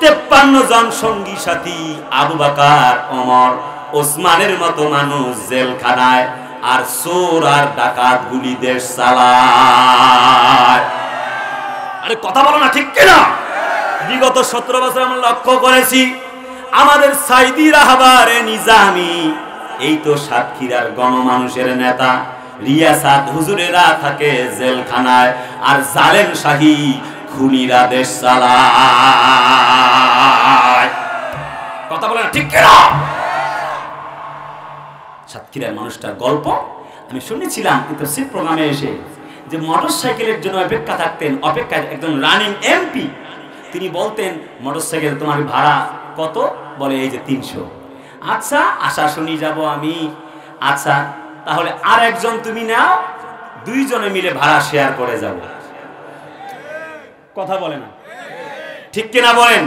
53 জন সঙ্গী সাথী, আবু বকর, ওমর, ওসমানের মতো মানুষ জেলখানায়, আর চোর আর ডাকাত গুলি দেশ চালায়। আরে কথা বলো না ঠিক কিনা? বিগত 17 বছর আমরা লক্ষ্য করেছি, আমাদের সাইদি রাহবারে নিজামি, এই তো সাতক্ষীরার গণমানুষের নেতা, রিয়াসাত হুজুরেরা থাকে জেলখানায়, আর জালেম শাহী খুনিরা দেশ চালায়। কথা বলে না ঠিক কিনা? সাতক্ষীরার মানুষটার গল্প আমি শুনেছিলাম কিন্তু সে প্রোগ্রামে এসে, যে মোটরসাইকেলের জন্য অপেক্ষা থাকতেন, অপেক্ষায় একজন রানিং এমপি, তিনি বলতেন, মোটরসাইকেল তোমার ভাড়া কত? বলে এই যে 300। আচ্ছা, আশা শুনি যাব আমি। আচ্ছা, তাহলে আর একজন তুমি নাও, দুইজনে মিলে ভাড়া শেয়ার করে যাব। কথা বলে না ঠিক কিনা বলেন?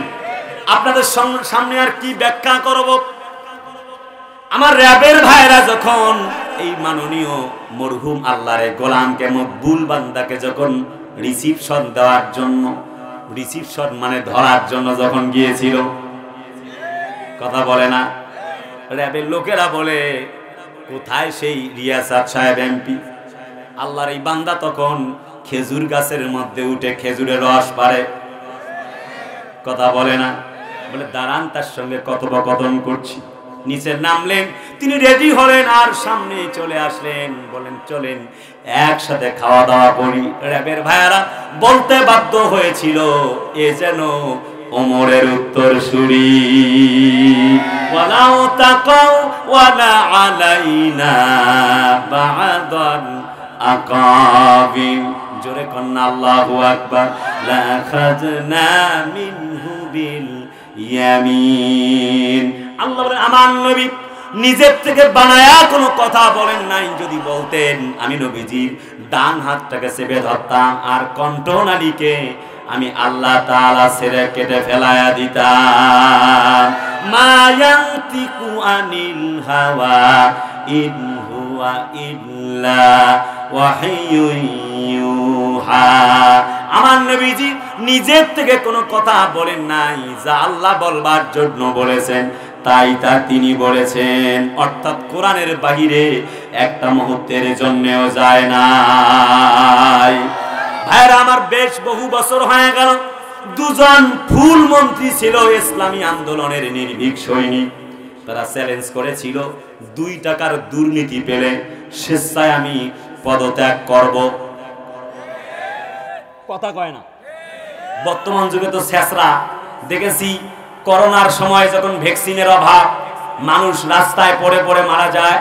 আপনাদের সামনে আর কি ব্যাখ্যা করব? আমার র‍্যাবের ভাইরা যখন এই মাননীয় মরহুম আল্লাহরে গোলামকে মকবুল বান্দাকে যখন রিসিপশন দেওয়ার জন্য, রিসিপশন মানে ধরার জন্য যখন গিয়েছিল, কথা বলে না, র‍্যাবের লোকেরা বলে কোথায় সেই রিয়াসাত সাহেব এমপি? আল্লাহর এই বান্দা তখন খেজুর গাছের মধ্যে উঠে খেজুরের রস পারে। কথা বলে না, বলে দাঁড়ান, তার সঙ্গে কথোপকথন করছি। নিচে নামলেন, তিনি রেডি হলেন আর সামনে চলে আসলেন, বলেন চলেন একসাথে খাওয়া দাওয়া করি। র‍্যাবের ভাইয়ারা বলতে বাধ্য হয়েছিল, এ যেন ওমরের উত্তর সুরি, ওয়ালাউ তাকাউ ওয়ালা আলাইনা বা'দাল আকাবিম। জোরে কন্না আল্লাহু আকবার। লা খাযনা মিনহু বিল ইয়ামিন। আল্লাহ বলেন, আমার নবী নিজের থেকে বানায়া কোনো কথা বলেন নাই। যদি বলতেন, আমি নবীজির ডান হাতটাকে চেপে ধরতাম আর কণ্ঠনালীকে আমি আল্লাহ তাআলা ছেড়ে কেটে ফেলায়া দিতাম। মা ইয়ানতিকু আনিল হাওয়া ইন হুয়া ইল্লা ওয়াহিয়ুন ইউহা। আমার নবীজি নিজের থেকে কোনো কথা বলেন নাই, যা আল্লাহ বলবার জন্য বলেছেন তাই তা তিনি বলেছেন। অর্থাৎ কোরআনের বাহিরে একটা মুহূর্তের জন্যও যায় নাই। ভাইরা আমার, বেশ বহু বছর হয়ে গেল, দুজন ফুল মন্ত্রী ছিল ইসলামী আন্দোলনের নির্ভীক সৈনিক। তারা চ্যালেঞ্জ করেছিল 2 টাকার দুর্নীতি পেলে স্বেচ্ছায় আমি পদত্যাগ করব। কথা কয় না। বর্তমান যুগে তো শেষরা দেখেছি, করোনার সময় যখন ভ্যাকসিনের অভাব, মানুষ রাস্তায় পড়ে পড়ে মারা যায়,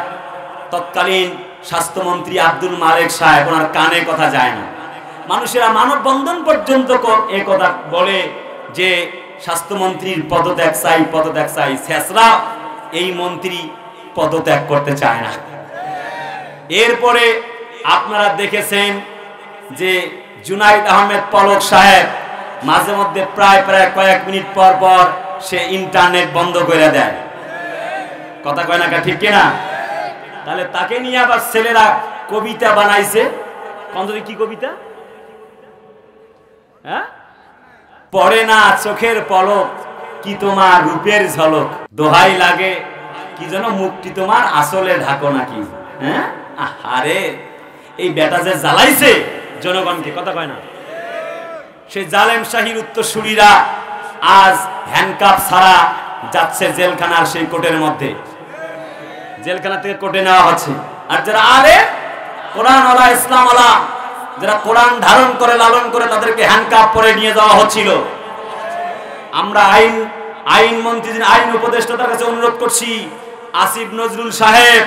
তৎকালীন স্বাস্থ্যমন্ত্রী আব্দুল মালেক সাহেব, ওনার কানে কথা যায় না, মানুষেরা মানববন্ধন পর্যন্ত এ কথা বলে যে স্বাস্থ্যমন্ত্রীর পদত্যাগ চাই, পদত্যাগ চাই। শেষরা এই মন্ত্রী পদত্যাগ করতে চায় না। এরপরে আপনারা দেখেছেন যে জুনাইদ আহমেদ পলক সাহেব মাঝে মধ্যে প্রায় কয়েক মিনিট পর পর সে ইন্টারনেট বন্ধ করে দেয়। কথা কয় না, ঠিক কিনা? তাহলে তাকে নিয়ে আবার ছেলেরা কবিতা বানাইছে। কি কবিতা? হ্যাঁ, পড়ে না চোখের পলক, কি তোমার রূপের ঝলক, দোহাই লাগে কি যেন, মুক্তি তোমার আসলে ঢাকো নাকি। হ্যাঁ, আরে এই বেটা যে জ্বালাইছে জনগণকে, কথা কয় না। সেই জালেম শাহীর উত্তরসূরিরা আজ হ্যান্ডকাপ ছাড়া যাচ্ছে জেলখানার সেই কোর্টের মধ্যে, জেলখানা থেকে কোর্টে নেওয়া হচ্ছে। আর যারা আলে কোরআনওয়ালা, ইসলামওয়ালা, যারা কোরআন ধারণ করে লালন করে, তাদেরকে হ্যান্ডকাপ পরে নিয়ে যাওয়া হচ্ছিল। আমরা আইন মন্ত্রী, আইন উপদেষ্টার কাছে অনুরোধ করছি, আসিফ নজরুল সাহেব,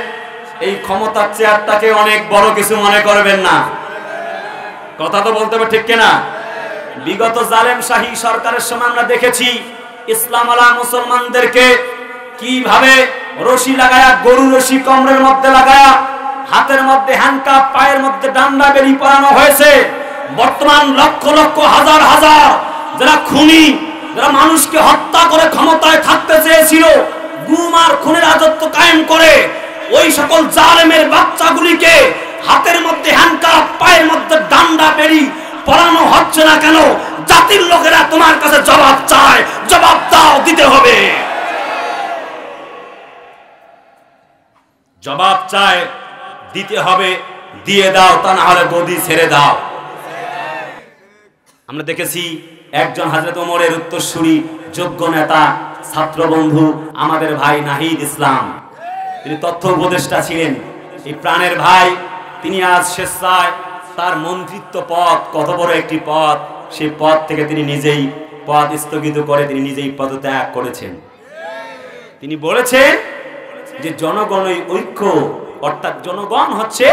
এই ক্ষমতার চেয়ারটাকে অনেক বড় কিছু মনে করবেন না। কথা তো বলতে হবে, ঠিক কিনা? বিগত জালেম শাহী সরকারের সময় আমরা দেখেছি ইসলামওয়ালা মুসলমানদেরকে কিভাবে রশি লাগায়া, গরু রশি কোমরের মধ্যে লাগায়া, হাতের মধ্যে হ্যান্ডকাপ, পায়ের মধ্যে ডান্ডা বেরি পরানো হয়েছে। বর্তমান লক্ষ লক্ষ হাজার হাজার যারা খুনি, যারা মানুষকে হত্যা করে ক্ষমতায় থাকতে চেয়েছিল, গুম আর খুনের রাজত্ব কায়েম করে, ওই সকল জালেমের বাচ্চাগুলিকে হাতের মধ্যে হ্যান্ডকাপ, পায়ের মধ্যে ডান্ডা বেরি পরানো হচ্ছে না কেন? জাতির লোকেরা তোমার কাছে জবাব চায়, জবাব দাও, দিতে হবে। জবাব চায়, দিতে হবে, দিয়ে দাও, তা না হলে গদি ছেড়ে দাও। আমরা দেখেছি একজন হযরত ওমরের উত্তরসূরি, যোগ্য নেতা, ছাত্র বন্ধু আমাদের ভাই নাহিদ ইসলাম, তিনি তথ্য উপদেষ্টা ছিলেন। এই প্রাণের ভাই, তিনি আজ স্বেচ্ছায় তার মন্ত্রিত্ব পদ, কত বড় একটি পদ, সেই পদ থেকে তিনি নিজেই পদ স্থগিত করে তিনি নিজেই পদত্যাগ করেছেন। তিনি বলেছেন যে জনগণই ঐক্য, অর্থাৎ জনগণ হচ্ছে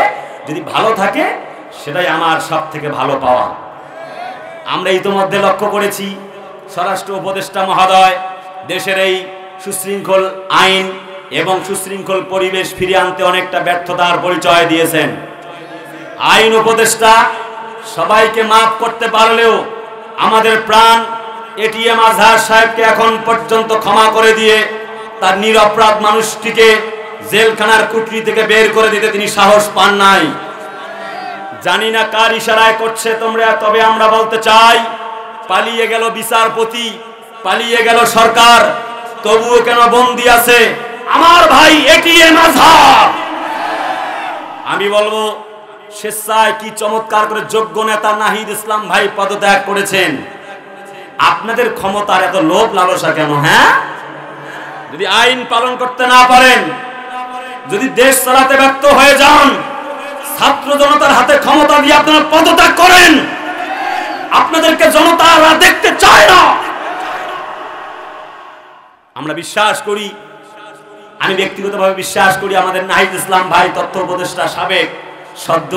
যদি ভালো থাকে সেটাই আমার সব থেকে ভালো পাওয়া। আমরা ইতিমধ্যে লক্ষ্য করেছি স্বরাষ্ট্র উপদেষ্টা মহোদয় দেশের এই সুশৃঙ্খল আইন এবং সুশৃঙ্খল পরিবেশ ফিরিয়ে আনতে অনেকটা ব্যর্থতার পরিচয় দিয়েছেন। আইন উপদেষ্টা সবাইকে মাফ করতে পারলেও আমাদের প্রাণ এটিএম আজহার সাহেবকে এখন পর্যন্ত ক্ষমা করে দিয়ে তার নিরপরাধ মানুষটিকে জেলখানার কুঠরি থেকে বের করে দিতে তিনি সাহস পান নাই। জানি না কার ইশারায় করছে তোমরা, তবে আমরা বলতে চাই, পালিয়ে গেল বিচারপতি, পালিয়ে গেল সরকার, তবুও কেন বন্দী আছে আমার ভাই এটিএম আজহার। আমি বলবো স্বেচ্ছায় কি চমৎকার করে যোগ্য নেতা নাহিদ ইসলাম ভাই পদত্যাগ করেছেন। আপনাদের ক্ষমতার এত লোভ লালসা কেন? হ্যাঁ, যদি আইন পালন করতে না পারেন, যদি দেশ চালাতে ব্যর্থ হয়ে যান, ছাত্র জনতার হাতে ক্ষমতা দিয়ে আপনারা পদত্যাগ করেন, আপনাদেরকে জনতারা দেখতে চায় না। আমরা বিশ্বাস করি, আমি ব্যক্তিগতভাবে বিশ্বাস করি, আমাদের নাহিদ ইসলাম ভাই তথ্য উপদেষ্টা সাবেক, সদ্য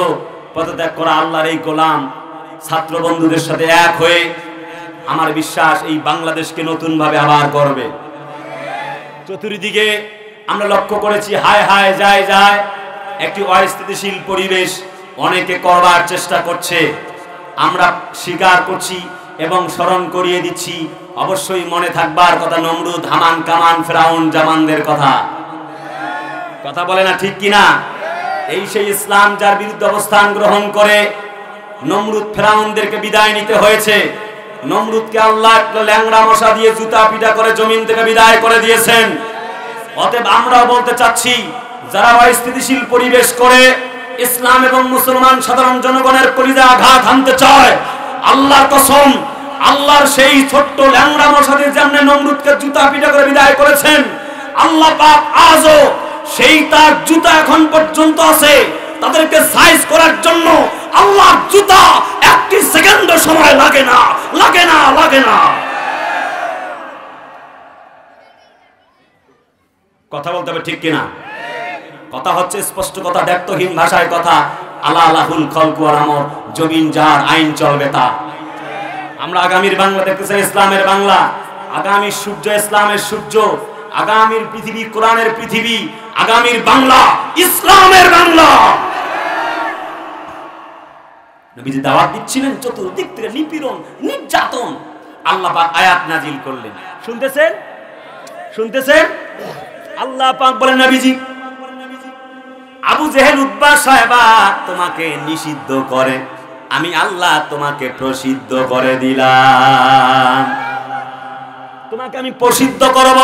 পদত্যাগ করা আল্লাহর এই গোলাম ছাত্র বন্ধুদের সাথে এক হয়ে আমার বিশ্বাস এই বাংলাদেশকে নতুন ভাবে আবার করবে। চতুর্দিকে আমরা লক্ষ্য করেছি হায় হায় যায় যায় একটি অস্থিতিশীল পরিবেশ অনেকে করবার চেষ্টা করছে। আমরা স্বীকার করছি এবং স্মরণ করিয়ে দিচ্ছি, অবশ্যই মনে থাকবার কথা নমরুদ, হামান, কামান, ফেরাউন, জামানদের কথা। কথা বলে না, ঠিক কিনা? এই সেই ইসলাম যার বিরুদ্ধে অবস্থান গ্রহণ করে নমরুদ ফেরাউনদেরকে বিদায় নিতে হয়েছে। নমরুদকে আল্লাহ একটা ল্যাংড়া মশা দিয়ে জুতা পিটা করে জমিন থেকে বিদায় করে দিয়েছেন। অতএব আমরাও বলতে চাচ্ছি, যারা অস্থিতিশীল পরিবেশ করে ইসলাম এবং মুসলমান সাধারণ জনগণের কলিজা আঘাত হানতে চায়, আল্লাহর কসম, আল্লাহর সেই ছোট্ট ল্যাংড়া মশা দিয়ে যেমন নমরুদকে জুতা পিটা করে বিদায় করেছেন, আল্লাহ পাক আজও সেই তার জুতা এখন পর্যন্ত আছে। তাদেরকে সাইজ করার জন্য আল্লাহর জুতা একটি সেকেন্ড সময় লাগে না, লাগে না, লাগে না। কথা বলতে হবে ঠিক কিনা? কথা হচ্ছে স্পষ্ট কথা, ব্যক্তহীন ভাষায় কথা। আলা আলাহুল খলকু ওয়াল আমর, জমিন যার, আইন চলবে তা। আমরা আগামীর বাংলা দেখতে চাই, ইসলামের বাংলা। আগামীর সূর্য ইসলামের সূর্য, আগামীর পৃথিবী কোরআনের পৃথিবী, আগামীর বাংলা ইসলামের বাংলা। নবীজি দাওয়াত দিচ্ছিলেন, চতুর্দিক থেকে নিপীড়ন, নির্যাতন, আল্লাহ পাক আয়াত নাজিল করলেন। শুনতেছেন? শুনতেছেন? আল্লাহ পাক বলেন, নবীজি, আবু জেহেল, উতবা, সায়বা তোমাকে নিষিদ্ধ করে আমি আল্লাহ তোমাকে প্রসিদ্ধ করে দিলাম। তোমাকে আমি প্রসিদ্ধ করব।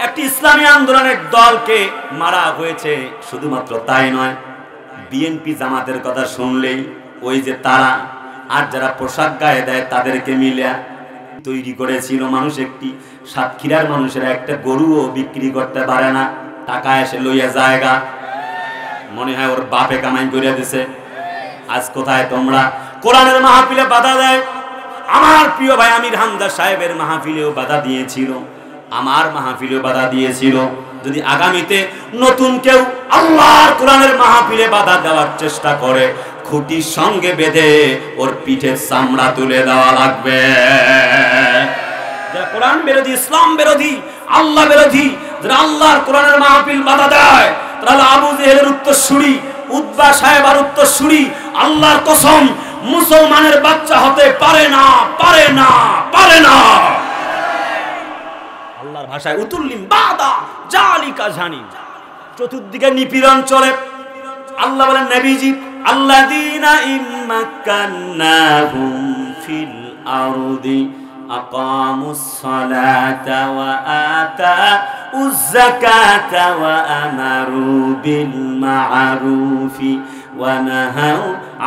একটি ইসলামী আন্দোলনের দলকে মারা হয়েছে, শুধুমাত্র তাই নয়, বিএনপি জামাতের কথা শুনলেই ওই যে তারা আর যারা পোশাক গায়ে দেয় তাদেরকে মিলে তৈরি করেছিল মানুষ। একটি সাতক্ষীরার মানুষেরা একটা গরুও বিক্রি করতে পারে না, টাকা এসে লইয়া জায়গা, মনে হয় ওর বাপে কামাই করে দিছে। আজ কোথায় তোমরা? কোরআনের মাহফিলে বাধা দেয়। আমার প্রিয় ভাই আমির হামজা সাহেবের মাহফিলেও বাধা দিয়েছিল, আমার মাহফিলেও বাধা দিয়েছিল। যদি আগামীতে নতুন কেউ আল্লাহর কোরআনের মাহফিলে বাধা দেওয়ার চেষ্টা করে, খুঁটির সঙ্গে বেঁধে ওর পিঠের চামড়া তুলে দেওয়া লাগবে। যারা কোরআন বিরোধী, ইসলাম বিরোধী, আল্লাহ বিরোধী, যারা আল্লাহর কোরআনের মাহফিল বাধা দেয়, তারা আবু জেহেলের উত্তরসূরি, উতবা সাহেবার উত্তরসূরি। আল্লাহর কসম, মুসলমানের বাচ্চা হতে পারে না, পারে না, পারে না। আল্লাহর ভাষায় উতুল্লিম বাদা জালিকা জানি, চতুর্দিকে নিপীড়ন চলে। আল্লাহ বলেন, নবীজি, আল্লাযীনা ইম্মাক্কান্নাহুম ফিল আরদি আকামুস সালাতা ওয়া আতাউজ যাকাতা ওয়া আমারু বিল মা'রুফি ওয়া নাহাউ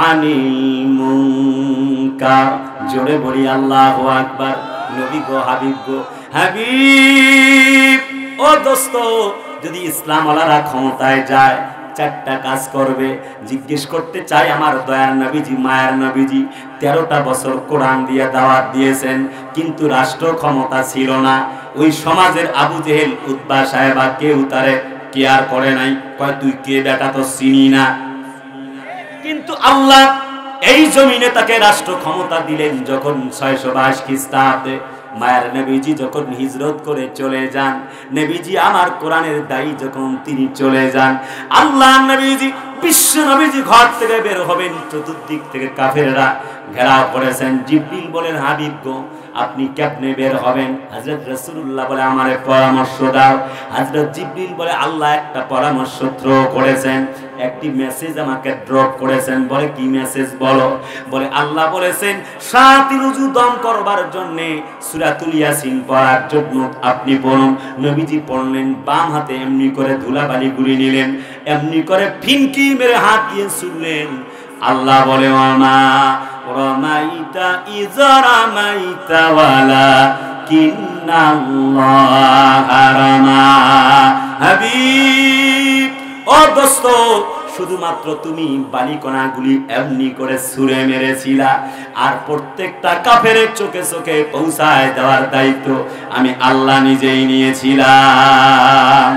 আনিল মুনকার। জোরে বলি আল্লাহু আকবার। নবী গো, হাবিব গো, হাবিব ও দোস্ত, যদি ইসলাম ওয়ালারা ক্ষমতায় যায়, চারটা কাজ করবে। জিজ্ঞেস করতে চাই, আমার দয়ার নবীজি, মায়ের নবীজি 13টা বছর কোরআন দিয়ে দাওয়াত দিয়েছেন, কিন্তু রাষ্ট্র ক্ষমতা ছিল না। ওই সমাজের আবু জেহেল, উতবা সাহেবা কেউ তারে কেয়ার করে নাই, কয় তুই কে বেটা, তো চিনি না। কিন্তু আল্লাহ এই জমিনে তাকে রাষ্ট্র ক্ষমতা দিলেন যখন 622 খ্রিস্টাব্দে মায়ের নবীজি যখন হিজরত করে চলে যান, নবীজি আমার কোরআনের দায়ী যখন তিনি চলে যান, আল্লাহ নবীজি, বিশ্ব নবীজি ঘর থেকে বের হবেন, চতুর্দিক থেকে কাফেররা ঘেরাও করেছেন। জিবরিল বলেন, হাবিব গো, আপনি কেমনে বের হবেন? হযরত রাসূলুল্লাহ বলে, আমারে পরামর্শ দাও। হযরত জিবরিল বলে, আল্লাহ একটা পরামর্শ থ্রো করেছেন, একটি মেসেজ আমাকে ড্রপ করেছেন। বলে, কি মেসেজ বলো? বলে, আল্লাহ বলেছেন 7 রুজু দম করবার জন্য সূরাতুল ইয়াসিন পড়ার জন্য আপনি পড়ুন। নবীজি পড়লেন, বাম হাতে এমনি করে ধুলাবালি গুলি নিলেন, এমনি করে ফিনকি মেরে হাত দিয়ে ছুঁড়লেন। আল্লাহ বলে, ওয়ামা রামাইতা ইয রামাইতা ওয়ালাকিন্নাল্লাহা রামা। হাবিব ও দোস্ত, শুধুমাত্র তুমি বালিকণাগুলি এমনি করে ছুঁড়ে মেরেছিলা, আর প্রত্যেকটা কাফেরের চোখে চোখে পৌঁছায় দেওয়ার দায়িত্ব আমি আল্লাহ নিজেই নিয়েছিলাম।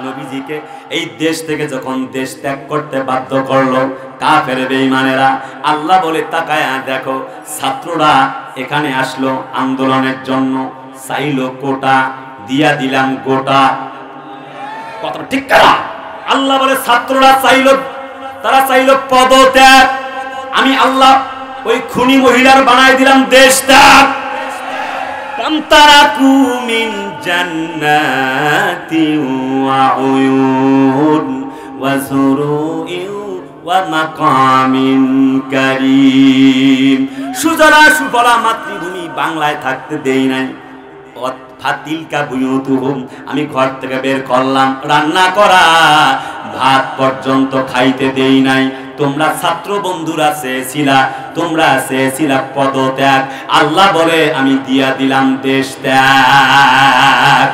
নবীজিকে এই দেশ থেকে যখন দেশ ত্যাগ করতে বাধ্য করলো কাফের বেঈমানেরা, আল্লাহ বলে, তাকায়া দেখো, ছাত্ররা এখানে আসলো আন্দোলনের জন্য, চাইলো কোটা, দিয়া দিলাম গোটা। কত ঠিক করা? আল্লাহ বলে, ছাত্ররা চাইলো, তারা চাইলো পদত্যাগ, আমি আল্লাহ ওই খুনি মহিলার বানাই দিলাম দেশ ত্যাগ। কামতারাকু মিন জান্নাতি ওয়া উয়ুন ওয়া যুরুইন ওয়া মাকামিন কারীম। সুজলা সুফলা মাতৃভূমি বাংলায় থাকতে দেই নাই। ফাতিলকা বুয়ুতুহুম, আমি ঘর থেকে বের করলাম, রান্না করা ভাত পর্যন্ত খাইতে দেই নাই। তোমরা ছাত্র বন্ধুরা চেয়েছিলা, তোমরা চেয়েছিলা পদত্যাগ, আল্লাহ বলে আমি দিয়া দিলাম দেশ ত্যাগ।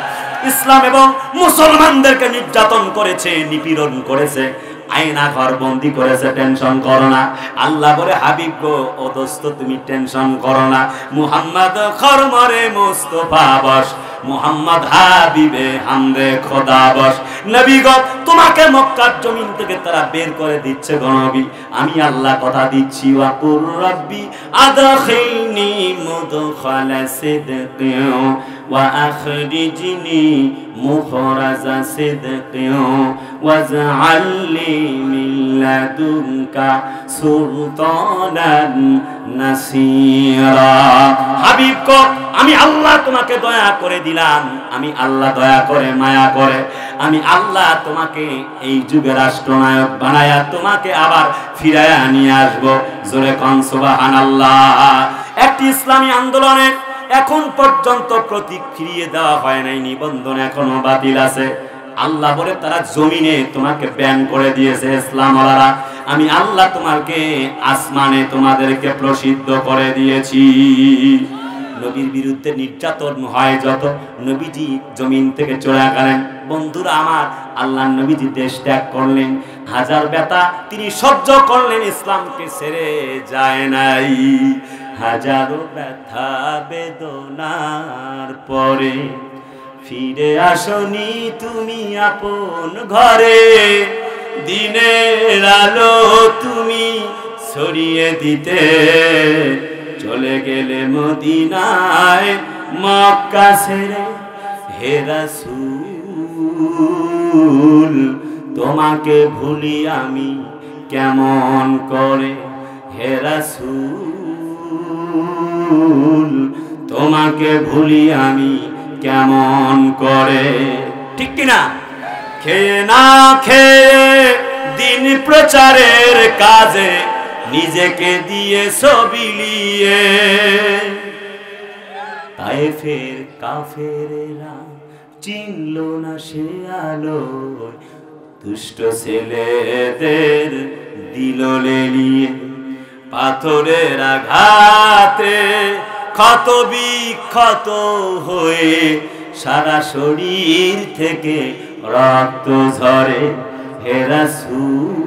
ইসলাম এবং মুসলমানদেরকে নির্যাতন করেছে, নিপীড়ন করেছে, আয়না ঘর বন্দি করেছে, টেনশন করো না। আল্লাহ বলে হাবিব গো, ও দোস্ত তুমি টেনশন করো না, মুহাম্মদ খরমরে মুস্তাফা বস, মুহাম্মদ হাবিবে হামদে খোদা বস। নবী গো, তোমাকে মক্কার জমিন থেকে তারা বের করে দিচ্ছে গো নবী, আমি আল্লাহ কথা দিচ্ছি, ওয়াকুর রাব্বি আদখিলনি মুদখালা সিদকিন ওয়া আখরিজনি মুখরাজা সিদকিন ওয়াজআলনি মিন লাদুনকা সুলতানান নাসীরা। হাবিব গো, আমি আল্লাহ তোমাকে দয়া করে দিলাম, আমি আল্লাহ দয়া করে মায়া করে আমি আল্লাহ তোমাকে এই যুগের রাষ্ট্রনায়ক বানায়া তোমাকে আবার ফিরায়া নিয়ে আসবো। জোরে কোন সুবহানাল্লাহ। একটি ইসলামী আন্দোলনে এখন পর্যন্ত প্রতীক ফিরিয়ে দেওয়া হয় নাই, নিবন্ধন এখনো বাতিল আছে। আল্লাহ বলে তারা জমিনে তোমাকে ব্যান করে দিয়েছে ইসলাম ওয়ালারা, আমি আল্লাহ তোমাকে আসমানে তোমাদেরকে প্রসিদ্ধ করে দিয়েছি। নবীর বিরুদ্ধে নির্যাতন হয় যত, নবীজি জমিন থেকে চলে গেলেন। বন্ধুরা আমার, আল্লাহ নবীজি দেশ ত্যাগ করলেন, হাজার ব্যথা তিনি সহ্য করলেন, ইসলামকে ছেড়ে যায় নাই। হাজারো ব্যথা বেদনার পরে ফিরে আসনি তুমি আপন ঘরে, দিনের আলো তুমি ছড়িয়ে দিতে চলে গেলে মদিনায় মক্কা ছেড়ে। হে রাসূল, তোমাকে ভুলি আমি কেমন করে, হে রাসূল, তোমাকে ভুলি আমি কেমন করে। ঠিক কিনা? খেয়ে না খেয়ে দিন প্রচারের কাজে নিজেকে দিয়ে সবিলিয়ে, তায়েফের কাফেরেরা চিনল না সে আলো, দুষ্ট ছেলেদের দিল লেলিয়ে। পাথরের আঘাতে ক্ষত বিক্ষত হয়ে সারা শরীর থেকে রক্ত ঝরে। হে রাসূল,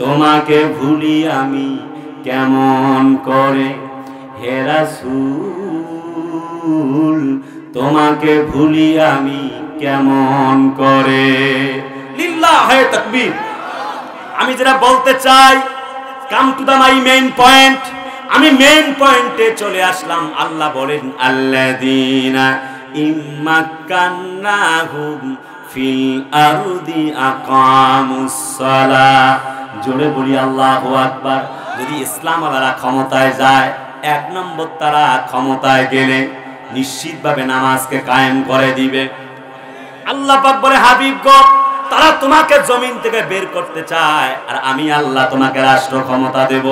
তোমাকে ভুলি আমি কেমন করে, হে রাসূল, তোমাকে ভুলি আমি কেমন করে। লিল্লাহে তাকবীর। আমি যেটা বলতে চাই, come to the my main point, আমি মেইন পয়েন্টে চলে আসলাম। আল্লাহ বলেন, আল্লাযীনা ইম্মাক্কান্নাহুম ফিল আরদি আকামুস সালাহ। জোরে বলি আল্লাহু আকবার। যদি ইসলাম ওয়ালারা ক্ষমতায় যায়, এক নম্বর তারা ক্ষমতায় গেলে নিশ্চিতভাবে নামাজকে কায়েম করে দিবে। আল্লাহ পাক বলে, হাবিব গো, তারা তোমাকে জমিন থেকে বের করতে চায়, আর আমি আল্লাহ তোমাকে রাষ্ট্র ক্ষমতা দেব।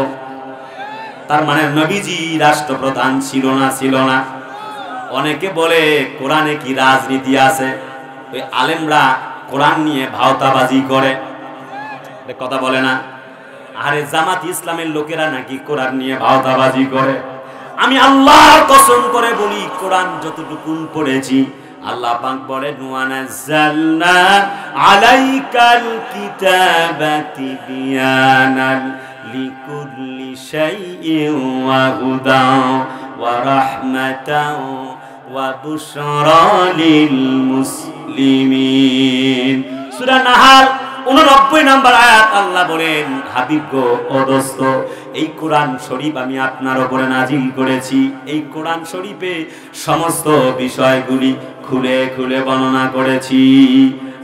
তার মানে নবীজি রাষ্ট্রপ্রধান ছিল না? ছিল না। অনেকে বলে কোরআনে কি রাজনীতি আছে? ওই আলেমরা কোরআন নিয়ে ভাওতাবাজি করে, কথা বলে না? আরে জামাত ইসলামের লোকেরা নাকি কোরআন নিয়ে ভাওতাবাজি করে। আমি আল্লাহর কসম করে বলি, কোরআন যতটুকু পড়েছি, আল্লাহ পাক বলে, নুনাজ্জালনা আলাইকাল কিতাবা তিবয়ানান লিকুল্লি শাইইন ওয়া হুদান ওয়া রাহমাতান ওয়া বুশরা লিল মুসলিমিন। সূরা নাহাল 89 নম্বর আয়াত। আল্লাহ বলেন, হাবিব গো, ও দোস্ত, এই কোরআন শরীফ আমি আপনার উপরে নাজিল করেছি। এই কোরআন শরীফে সমস্ত বিষয়গুলি খুলে খুলে বর্ণনা করেছি।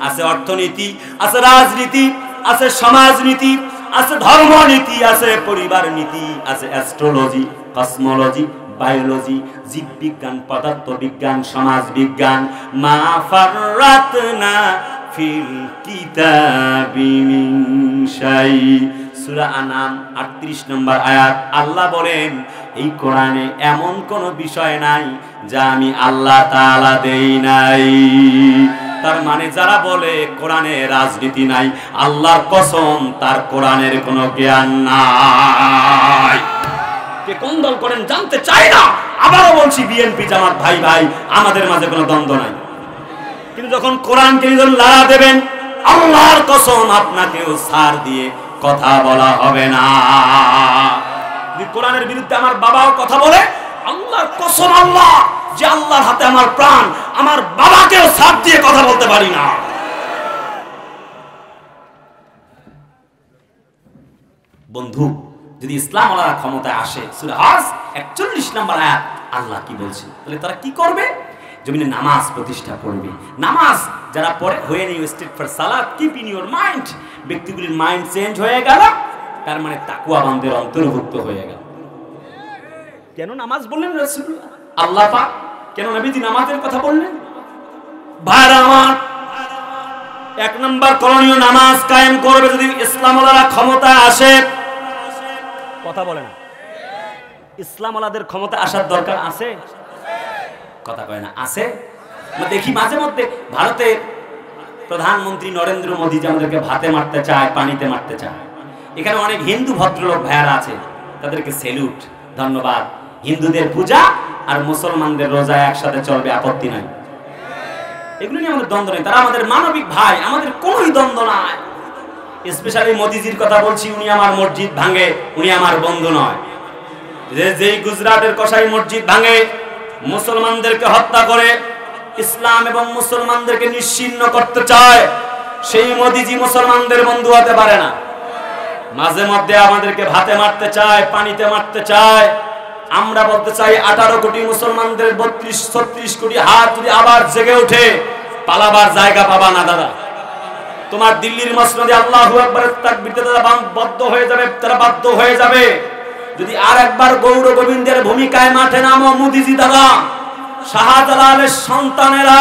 আছে অর্থনীতি, আছে রাজনীতি, আছে সমাজনীতি, আছে ধর্মনীতি, আছে পরিবার নীতি, আছে অ্যাস্ট্রোলজি, কসমোলজি, বায়োলজি, জীববিজ্ঞান, পদার্থ বিজ্ঞান, সমাজ বিজ্ঞান। মা ফাররাতনা ফিল কিতাবি মিন শাই। সূরা আনাম 38 নম্বর আয়াত। আল্লাহ বলেন এই কোরআনে এমন কোনো বিষয় নাই যা আমি আল্লাহ তাআলা দেই নাই। তার মানে যারা বলে কোরআনে রাজনীতি নাই, আল্লাহর কসম তার কোরআনের কোনো জ্ঞান নাই। কে কোন দল করেন জানতে চাই না। আবারও বলছি, বিএনপি জামাত ভাই ভাই, আমাদের মাঝে কোনো দ্বন্দ্ব নাই। কিন্তু যখন কোরআনকে লড়া দেবেন, আল্লাহর কসম আপনাকেও ছাড় দিয়ে কথা বলা হবে না। যদি কোরআনের বিরুদ্ধে আমার বাবাও কথা বলে, আল্লাহর কসম, আল্লাহ যে আল্লাহর হাতে আমার প্রাণ, আমার বাবাকেও ছাড় দিয়ে কথা বলতে পারি না। বন্ধু, যদি ইসলাম ওয়ালারা ক্ষমতায় আসে, সূরা হজ 41 নম্বর আয়াত আল্লাহ কি বলছে? তাহলে তারা কি করবে? জমিনে নামাজ প্রতিষ্ঠা করবে। নামাজ যারা পড়ে, হয়ে নেই স্টেট ফর সালাত, কিপ ইন ইউর মাইন্ড, ব্যক্তিগুলির মাইন্ড চেঞ্জ হয়ে গেল, তার মানে তাকওয়াবানদের অন্তর্ভুক্ত হয়ে গেল। কেন নামাজ বললেন রাসূলুল্লাহ? আল্লাহ পাক কেন নবীজি নামাজের কথা বললেন? ভাইরা আমার, এক নম্বর করণীয় নামাজ কায়েম করবে যদি ইসলাম ওয়ালারা ক্ষমতায় আসে। কথা বলে না। ইসলাম ওয়ালাদের ক্ষমতা আসার দরকার আছে? কথা কয় না। আছে? দেখি মাঝে মধ্যে ভারতের প্রধানমন্ত্রী নরেন্দ্র মোদী যে আমাদেরকে ভাতে মারতে চায়, পানিতে মারতে চায়। এখানে অনেক হিন্দু ভদ্রলোক ভাইয়ারা আছে, তাদেরকে সেলুট, ধন্যবাদ। হিন্দুদের পূজা আর মুসলমানদের রোজা একসাথে চলবে, আপত্তি নাই। এগুলো নিয়ে আমাদের দ্বন্দ্ব নেই, তারা আমাদের মানবিক ভাই, আমাদের কোনোই দ্বন্দ্ব নাই। স্পেশালি মোদিজির কথা বলছি, উনি আমার মসজিদ ভাঙে, উনি আমার বন্ধু নয়। যেই গুজরাটের কসাই মসজিদ ভাঙে, মুসলমানদেরকে হত্যা করে, ইসলাম এবং মুসলমানদেরকে নিশ্চিহ্ন করতে চায়, সেই মোদিজি মুসলমানদের বন্ধু হতে পারে না। মাঝে মধ্যে আমাদেরকে ভাতে মারতে চায়, পানিতে মারতে চায়। আমরা বলতে চাই 18 কোটি মুসলমানদের 32-36 কোটি হাত যদি আবার জেগে ওঠে, পালাবার জায়গা পাবা না দাদা। তোমার দিল্লির মসনদে আল্লাহু আকবার তাকবীরতে তারা বাধ্য হয়ে যাবে, তারা বাধ্য হয়ে যাবে। যদি আর একবার গৌর গোবিন্দের ভূমিকায় মাঠে নামো মোদিজি দাদা, শাহজালালের সন্তানেরা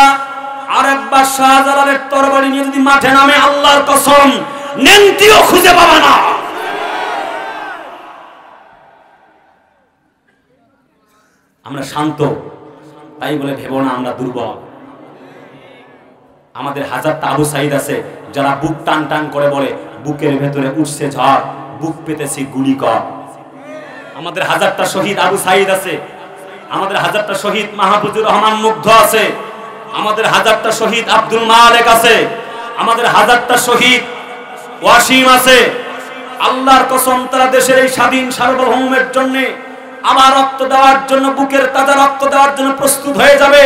আর একবার শাহজালালের তরবারি নিয়ে যদি মাঠে নামে, আল্লাহর কসম নেন্তিও খুঁজে পাবা না। আমরা শান্ত, তাই বলে ভেবো না আমরা দুর্বল। আমাদের হাজারটা আবু সাইদ আছে যারা বুক টান টান করে বলে, বুকের ভেতরে উঠছে ঝড়, বুক পেতেছি গুলি কর। আমাদের হাজারটা শহীদ আবু সাইদ আছে, আমাদের হাজারটা শহীদ মাহফুজুর রহমান মুগ্ধ আছে, আমাদের হাজারটা শহীদ আব্দুল মালেক আছে, আমাদের হাজারটা শহীদ ওয়াসিম আছে। আল্লাহর কসম, তারা দেশের এই স্বাধীন সার্বভৌমের জন্য আবার রক্ত দেওয়ার জন্য, বুকের তাজা রক্ত দেওয়ার জন্য প্রস্তুত হয়ে যাবে।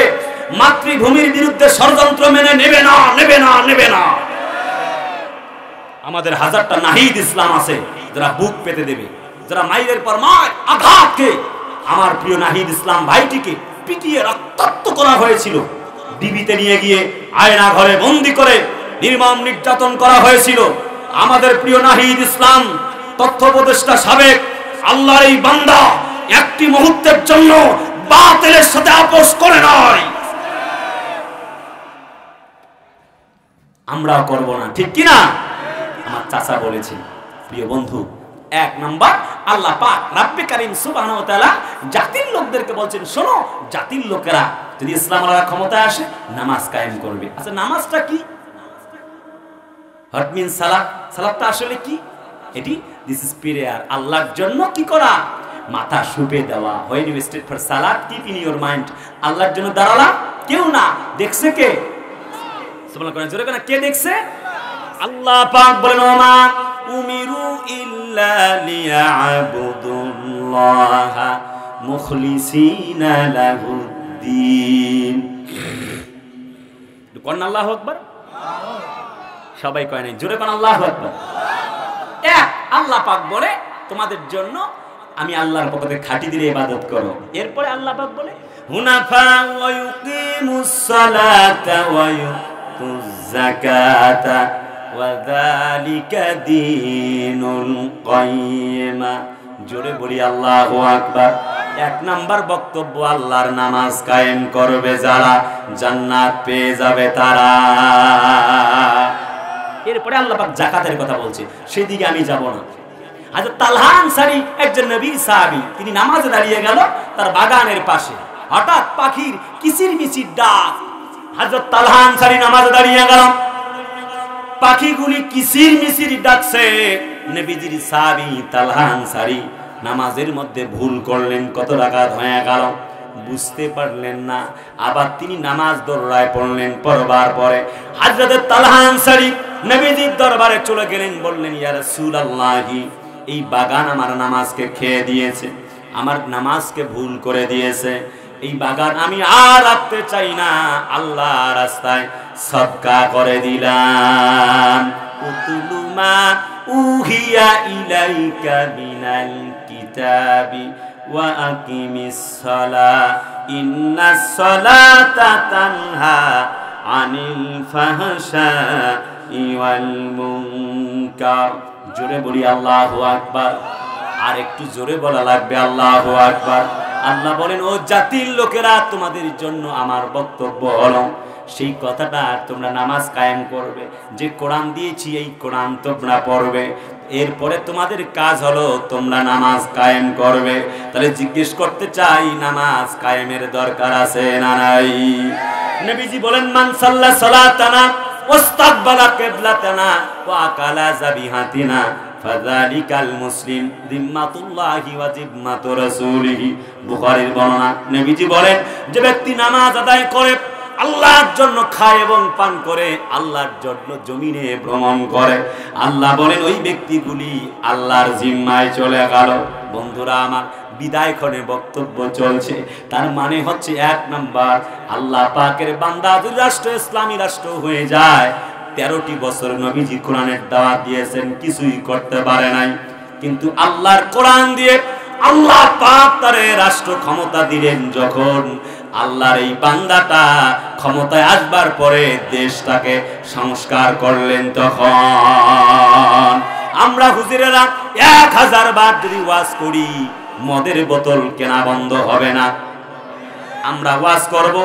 মাতৃভূমির বিরুদ্ধে ষড়যন্ত্র মেনে নেবে না, নেবে না, নেবে না। আমাদের হাজারটা নাহিদ ইসলাম আছে যারা বুক পেতে দেবে, যারা মাইলের পর মাইল আঘাতকে, আমার প্রিয় নাহিদ ইসলাম ভাইটিকে পিটিয়ে রক্তাক্ত করা হয়েছিল, ডিবিতে নিয়ে গিয়ে আয়না ঘরে বন্দি করে নির্মম নির্যাতন করা হয়েছিল। আমাদের প্রিয় নাহিদ ইসলাম তথ্য উপদেষ্টা সাবেক, আল্লাহর এই বান্দা একটি মুহূর্তের জন্য বাতিলের সাথে আপোষ করে নয়। আমরাও করব না, ঠিক কি না? আমার চাচা বলেছেন। প্রিয় বন্ধু, এক নাম্বার আল্লাহ পাক রাব্বে কারীম সুবহানাহু ওয়া তাআলা জাতির লোকদেরকে বলছেন, শোনো, জাতির লোকেরা যদি ইসলাম ওয়ালারা ক্ষমতায় আসে, নামাজ কায়েম করবে। আচ্ছা, নামাজটা কি? হোয়াট মিন সালাত? সালাতটা আসলে কি? এটি দিস ইজ প্রেয়ার, আল্লাহর জন্য কি করা? মাথা শুপে দেওয়া। হোয়েন ইউ স্টেড ফর সালাত, কিপ ইন ইউর মাইন্ড, আল্লাহর জন্য দাঁড়ালা। কেউ না, দেখছে কে? সুবহানাল্লাহ, কোন জোরে কোন কে দেখছে? আল্লাহ পাক বলেন, ওমা উমিরু ইল্লা লিয়াবুদুল্লাহা মুখলিসিনা লাহুদ্দিন। কোন আল্লাহু আকবার? সবাই কয় নাই, জোরে কোন আল্লাহু আকবার। এক আল্লাহ পাক বলে, তোমাদের জন্য আমি আল্লাহর পক্ষ থেকে খাঁটি দিলে ইবাদত করো। এরপরে আল্লাহ পাক বলে, হুনাফা ওয়া ইউকিমুস সালাতা ওয়া ইউতুজ যাকাতা ওয়া যালিকা দীনুল কাইয়্যিমা। জোরে বলি আল্লাহু আকবার। এক নাম্বার বক্তব্য, আল্লাহর নামাজ কায়েম করবে যারা, জান্নাত পেয়ে যাবে তারা। এরপরে আল্লাহ পাক যাকাতের কথা বলছে, সেদিকে আমি যাব না। হযরত তালহা আনসারী একজন নবীর সাহাবী, তিনি নামাজে দাঁড়িয়ে গেল তার বাগানের পাশে। হঠাৎ পাখির কিচিরমিচির ডাক, হযরত তালহা আনসারী নামাজে দাঁড়িয়ে গেল, পাখিগুলি কিচিরমিচির ডাকছে। নবীজির সাহাবী তালহা আনসারী নামাজের মধ্যে ভুল করলেন, কত রাকাত হয়ে গেল বুঝতে পারলেন না। আবার তিনি নামাজ দোহরায় পড়লেন, পড়বার পরে হযরত তালহা আনসারী নবীজির দরবারে চলে গেলেন, বললেন ইয়া রাসূলুল্লাহি, এই বাগান আমার নামাজকে খেয়ে দিয়েছে, আমার নামাজকে ভুল করে দিয়েছে, এই বাগান আমি আর রাখতে চাই না, আল্লাহর রাস্তায় সদকা করে দিলাম। উতুলু মা উহিয়া ইলাইকা মিনাল কিতাবি ওয়া আকিমিস সালাহ ইন্নাস সালাতা তানহা আনিল ফাহশাই ওয়াল মুনকার। জোরে বলি আল্লাহু আকবার। আর একটু জোরে বলা লাগবে আল্লাহু আকবার। আল্লাহ বলেন, ও জাতির লোকেরা, তোমাদের জন্য আমার বক্তব্য হলো সেই কথাটা, তোমরা নামাজ কায়েম করবে, যে কোরআন দিয়েছি এই কোরআন তোমরা পড়বে, এরপরে তোমাদের কাজ হলো তোমরা নামাজ কায়েম করবে। তাহলে জিজ্ঞেস করতে চাই, নামাজ কায়েমের দরকার আছে না নাই? নবীজি বলেন, মান সাল্লা সালাতানা ওয়াস্তাকবালা কিবলাতানা ওয়া আকালা যাবিহাতিনা ফাযালিকাল মুসলিম যিম্মাতুল্লাহি ওয়া যিম্মাতু রাসূলিহি। বুখারীর বর্ণনা। নবীজি বলেন, যে ব্যক্তি নামাজ আদায় করে, আল্লাহর জন্য খায় এবং পান করে, আল্লাহর জন্য জমিনে ভ্রমণ করে, আল্লাহ বলেন ওই ব্যক্তিগুলি আল্লাহর জিম্মায় চলে গেল। বন্ধুরা আমার, বিদায়ক্ষণে বক্তব্য চলছে, তার মানে হচ্ছে 1 নাম্বার, আল্লাহ পাকের বান্দা যদি রাষ্ট্র ইসলামী রাষ্ট্র হয়ে যায়, 13টি বছর নবীজি কোরআনের দাওয়াত দিয়েছেন, কিছুই করতে পারে নাই, কিন্তু আল্লাহর কোরআন দিয়ে আল্লাহ পাক তারে রাষ্ট্র ক্ষমতা দিলেন। যখন আল্লাহর এই বান্দাটা ক্ষমতায় আসবার পরে দেশটাকে সংস্কার করলেন, তখন আমরা হুজুরেরা 1000 বার যদি ওয়াজ করি, মদের বোতল কেনা বন্ধ হবে না। আমরা ওয়াজ করব,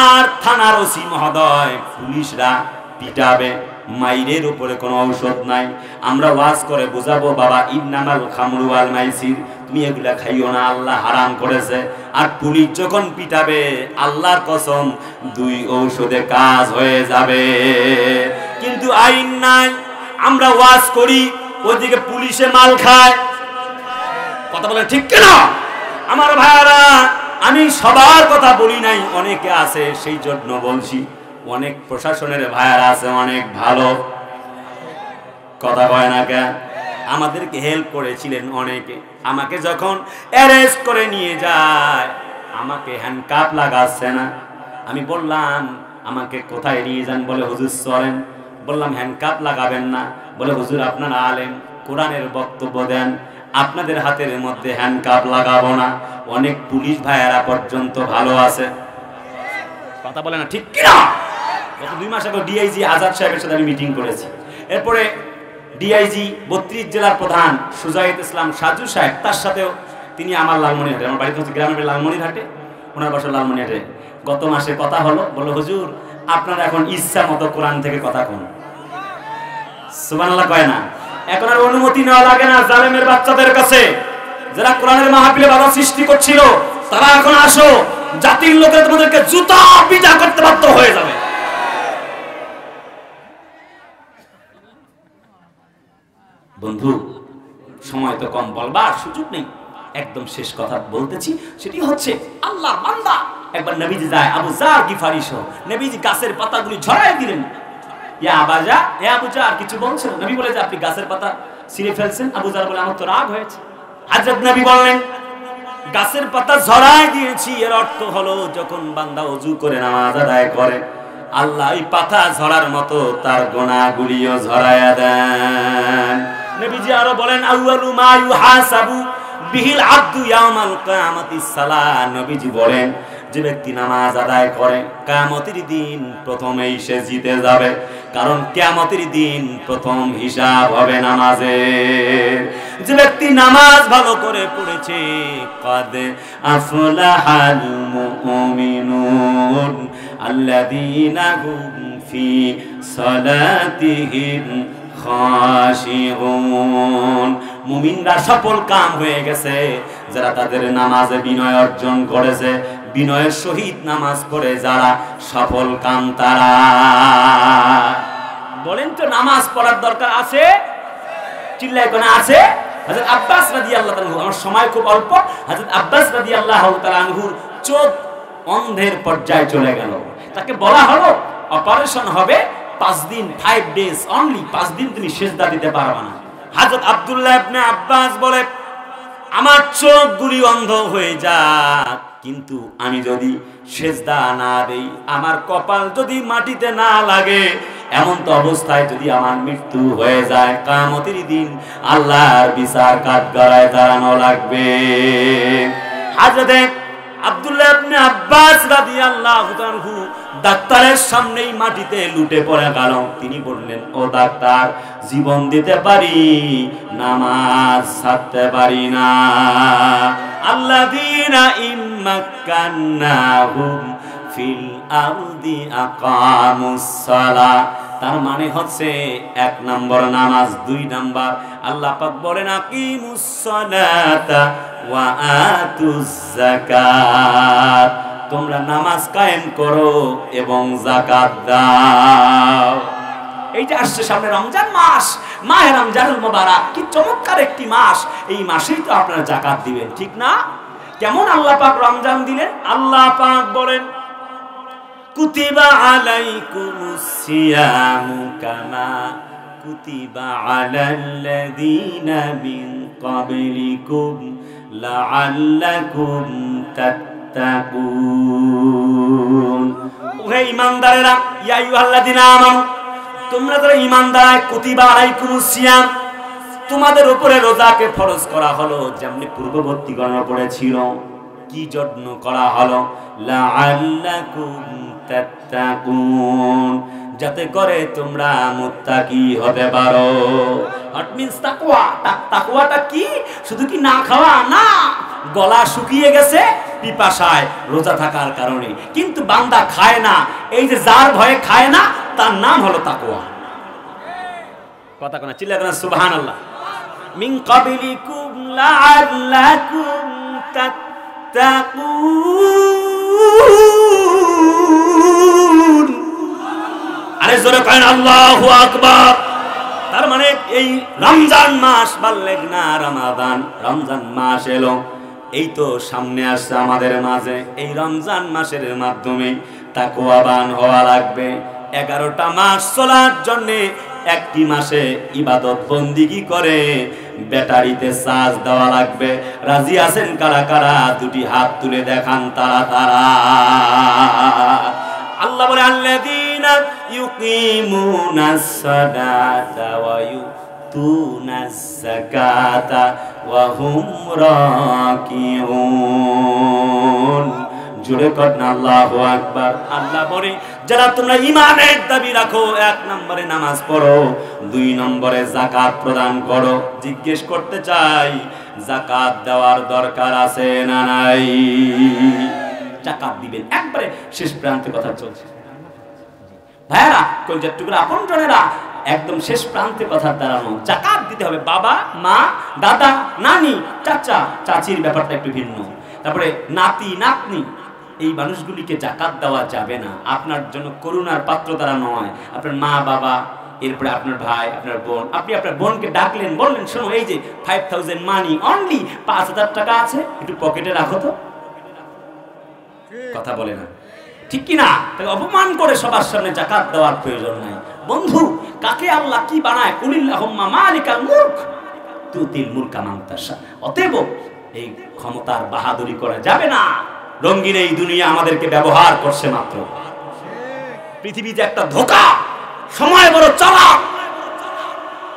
আর থানার ওসি মহোদয়, পুলিশরা পিটাবে, মাইরের উপরে কোনো ঔষধ নাই। আমরা ওয়াজ করে বুঝাবো, বাবা ইন্নামাল খামরু ওয়াল মাইসির, তুমি এগুলা খাইও না, আল্লাহ হারাম করেছে। আর পুলিশ যখন পিটাবে, আল্লাহর কসম 2 ঔষধে কাজ হয়ে যাবে। কিন্তু আইন নাই, আমরা ওয়াজ করি, ওইদিকে পুলিশে মাল খায়। কথা বলে ঠিক কিনা আমার ভাইয়ারা? আমি সবার কথা বলি নাই, অনেকে আছে সেই জন্য বলছি। অনেক প্রশাসনের ভাইয়ারা আছে অনেক ভালো, কথা কয় না কেন? আমাদেরকে হেল্প করেছিলেন অনেকে। আমাকে যখন অ্যারেস্ট করে নিয়ে যায়, আমাকে হ্যান্ডকাপ লাগাচ্ছে না। আমি বললাম, আমাকে কোথায় নিয়ে যান? বলে হুজুর চলেন। বললাম হ্যান্ডকাপ লাগাবেন না। বলে হুজুর আপনারা আলেম, কোরআনের বক্তব্য দেন, আপনাদের হাতের মধ্যে হ্যান্ডকাপ লাগাবো না। অনেক পুলিশ ভাইয়ারা পর্যন্ত ভালো আছে, কথা বলে না ঠিক কিনা? গত 2 মাস আগে ডিআইজি আজাদ সাহেবের সাথে আমি মিটিং করেছি। এরপরে ডিআইজি 32 জেলার প্রধান সুজাহিদ ইসলাম সাজু সাহেব, তার সাথেও তিনি আমার লালমনিরহাটে, আমার বাড়িতে হচ্ছে গ্রামের লালমনিরহাটে, ওনার বাসা লালমনিরহাটে। গত মাসে কথা হলো, বললো হুজুর আপনারা এখন ইচ্ছা মতো কোরআন থেকে কথা কোন। সুবহানাল্লাহ কয় না? এখন আর অনুমতি নেওয়া লাগে না জালেমের বাচ্চাদের কাছে, যারা কোরআনের মাহফিলে বাধা সৃষ্টি করছিল, তারা এখন আসো, জাতির লোকেরা তোমাদেরকে জুতা পিটা করতে বাধ্য হয়ে যাবে। বন্ধু, সময় তো কম, বলবার সুযোগ নেই, একদম শেষ কথা বলতেছি, সেটি হচ্ছে আল্লাহ বান্দা একবার নবীজি যায়, আবু জার গিফারি সহ, নবীজি গাছের পাতাগুলি ঝরায় দিলেন। ইয়া আবাজা, হে আবু জার, কিছু বলছেন? নবী বলে যে আপনি গাছের পাতা ছিঁড়ে ফেলছেন। আবু জার বলে আমার তো রাগ হয়েছে। হযরত নবী বললেন, গাছের পাতা ঝরায় দিয়েছি, এর অর্থ হলো যখন বান্দা ওযু করে নামাজ আদায় করে, আল্লাহ এই পাতা ঝরার মতো তার গুনাহগুলিও ঝরায়া দেন। নবীজি আরো বলেন, আউয়ালু মা ইউহাসাবু বিহিল আবদু ইয়াউমাল কিয়ামাতিস সালাহ। নবীজি বলেন, যে ব্যক্তি নামাজ আদায় করে, কিয়ামতের দিন প্রথমেই সে জিতে যাবে, কারণ কিয়ামতের দিন প্রথম হিসাব হবে নামাজের। যে ব্যক্তি নামাজ ভালো করে পড়েছে, কাদ আফলাহাল মুমিনুন আল্লাযীনা হুম ফি সালাতিহিম খাশিউন। মুমিনরা সফল কাম হয়ে গেছে যারা তাদের নামাজে বিনয় অর্জন করেছে। বিনয়ের সহিত নামাজ পড়ে যারা সফল কাম তারা। বলেন তো নামাজ পড়ার দরকার আছে? চিল্লায় কোন আছে? হযরত আব্বাস রাদিয়াল্লাহু তাআলা, আমার সময় খুব অল্প, হযরত আব্বাস রাদিয়াল্লাহু তাআলা আনহুর চোখ অন্ধের পর্যায়ে চলে গেল। তাকে বলা হলো অপারেশন হবে 5 দিন, 5 days অনলি, 5 দিন তুমি সিজদা দিতে পারবে না। হযরত আব্দুল্লাহ ইবনে আব্বাস বলে, আমার চোখগুলি অন্ধ হয়ে যাক, কিন্তু আমি যদি সিজদা না দেই, আমার কপাল যদি মাটিতে না লাগে, এমন তো অবস্থায় যদি আমার মৃত্যু হয়ে যায়, কিয়ামতের দিন আল্লাহর বিচার কাঠগড়ায় দাঁড়ানো লাগবে। হযরত আব্দুল্লাহ ইবনে আব্বাস রাদিয়াল্লাহু তাআলা ডাক্তারের সামনেই মাটিতে লুটে পড়ে গেল। তিনি বললেন, ও ডাক্তার, জীবন দিতে পারি, নামাজ ছাড়তে পারি না। আল্লাযীনা ইম্মাক্কান্নাহুম ফিল আরদি আকামুস সালাহ। তার মানে হচ্ছে 1 নম্বর নামাজ, 2 নম্বর আল্লাহ পাক বলেন আকিমুস সালাতা ওয়া আতুজ যাকাত, তোমরা নামাজ কায়েম করো এবং যাকাত দাও। এই যে আসছে সামনে রমজান মাস, মাহে রমজানুল মুবারক, কি চমৎকার একটি মাস। এই মাসেই তো আপনারা যাকাত দিবেন, ঠিক না? কেমন আল্লাহ পাক রমজান দিলেন? আল্লাহ পাক বলেন, কুতিবা আলাইকুমুস সিয়ামু কামা কুতিবা আলাল্লাযীনা মিন ক্বাবলিকুম লাআল্লাকুম তাত্তাকুন। ওহে ঈমানদারেরা, ইয়া আইয়ুহাল্লাযীনা আমানু, তোমরা যারা ঈমানদার, কুতিবা আলাইকুমুস সিয়াম, তোমাদের উপরে রোজাকে ফরজ করা হলো, যেমনি পূর্ববর্তী গণনা উপরে ছিল। কি জন্য করা হলো? লাআল্লাকুম তাত্তাকুন, যাতে করে তোমরা মুত্তাকি হতে পারো। হোয়াট মিন্স তাকওয়া? তাকওয়াটা কি? শুধু কি না খাওয়া না, গলা শুকিয়ে গেছে পিপাসায় রোজা থাকার কারণে, কিন্তু বান্দা খায় না। এই যে যার ভয়ে খায় না, তার নাম হলো তাকওয়া। কথা কোনা চিল্লা কোনা সুবহানাল্লাহ। মিন ক্বাবলিকুম লাআল্লাকুম তাত্তাকুন। আরে জোরে করেন আল্লাহু আকবার। তার মানে এই রমজান মাস বাল্লেগ না রমাদান, রমজান মাস এলো, এই তো সামনে আসছে আমাদের মাঝে। এই রমজান মাসের মাধ্যমে তাকওয়াবান হওয়া লাগবে। 11টা মাস চলার জন্যে একটি মাসে ইবাদত বন্দিগি করে ব্যাটারিতে চার্জ দেওয়া লাগবে। রাজি আছেন কারা কারা? 2টি হাত তুলে দেখান তারা তারা। আল্লাহ বলে, আল্লাযীনা ইউকিমুনাস সালাতা ওয়া ইউতুনাজ যাকাতা ওয়া হুম রাকিউন। জোরে করেন আল্লাহু আকবার। আল্লাহ বলে, যারা তোমরা ঈমানের দাবি রাখো, 1 নম্বরে নামাজ পড়ো, 2 নম্বরে যাকাত প্রদান করো। জিজ্ঞেস করতে চাই, যাকাত দেওয়ার দরকার আছে না নাই? যাকাত দিবেন। একবারে শেষ প্রান্তে কথা চলছে ভাইরা, কলজার টুকরা আপনজনেরা, একদম শেষ প্রান্তে কথা দাঁড়ানো। যাকাত দিতে হবে। বাবা, মা, দাদা, নানি, চাচা, চাচির ব্যাপারটা একটু ভিন্ন। তারপরে নাতি, নাতনি, এই মানুষগুলিকে যাকাত দেওয়া যাবে না। আপনার জন্য করুণার পাত্র তারা নয়। আপনার মা বাবা, এরপরে আপনার ভাই, আপনার বোন। আপনি আপনার বোনকে ডাকলেন, বললেন, শোনো, এই যে 5000 মানি, অনলি 5000 টাকা আছে, একটু পকেটে রাখো তো। কথা বলে না, ঠিক কি না? তাকে অপমান করে সবার সামনে যাকাত দেওয়ার প্রয়োজন নাই। বন্ধু, কাকে আল্লাহ কি বানায়? কুলিল্লাহুম্মা মালিকাল মুলক তুতিল মুলকা মান তাশা। অতএব এই ক্ষমতার বাহাদুরি করা যাবে না। রঙিন এই দুনিয়া আমাদেরকে ব্যবহার করছে মাত্র। পৃথিবীতে একটা ধোঁকা, সময় বড় চালাক,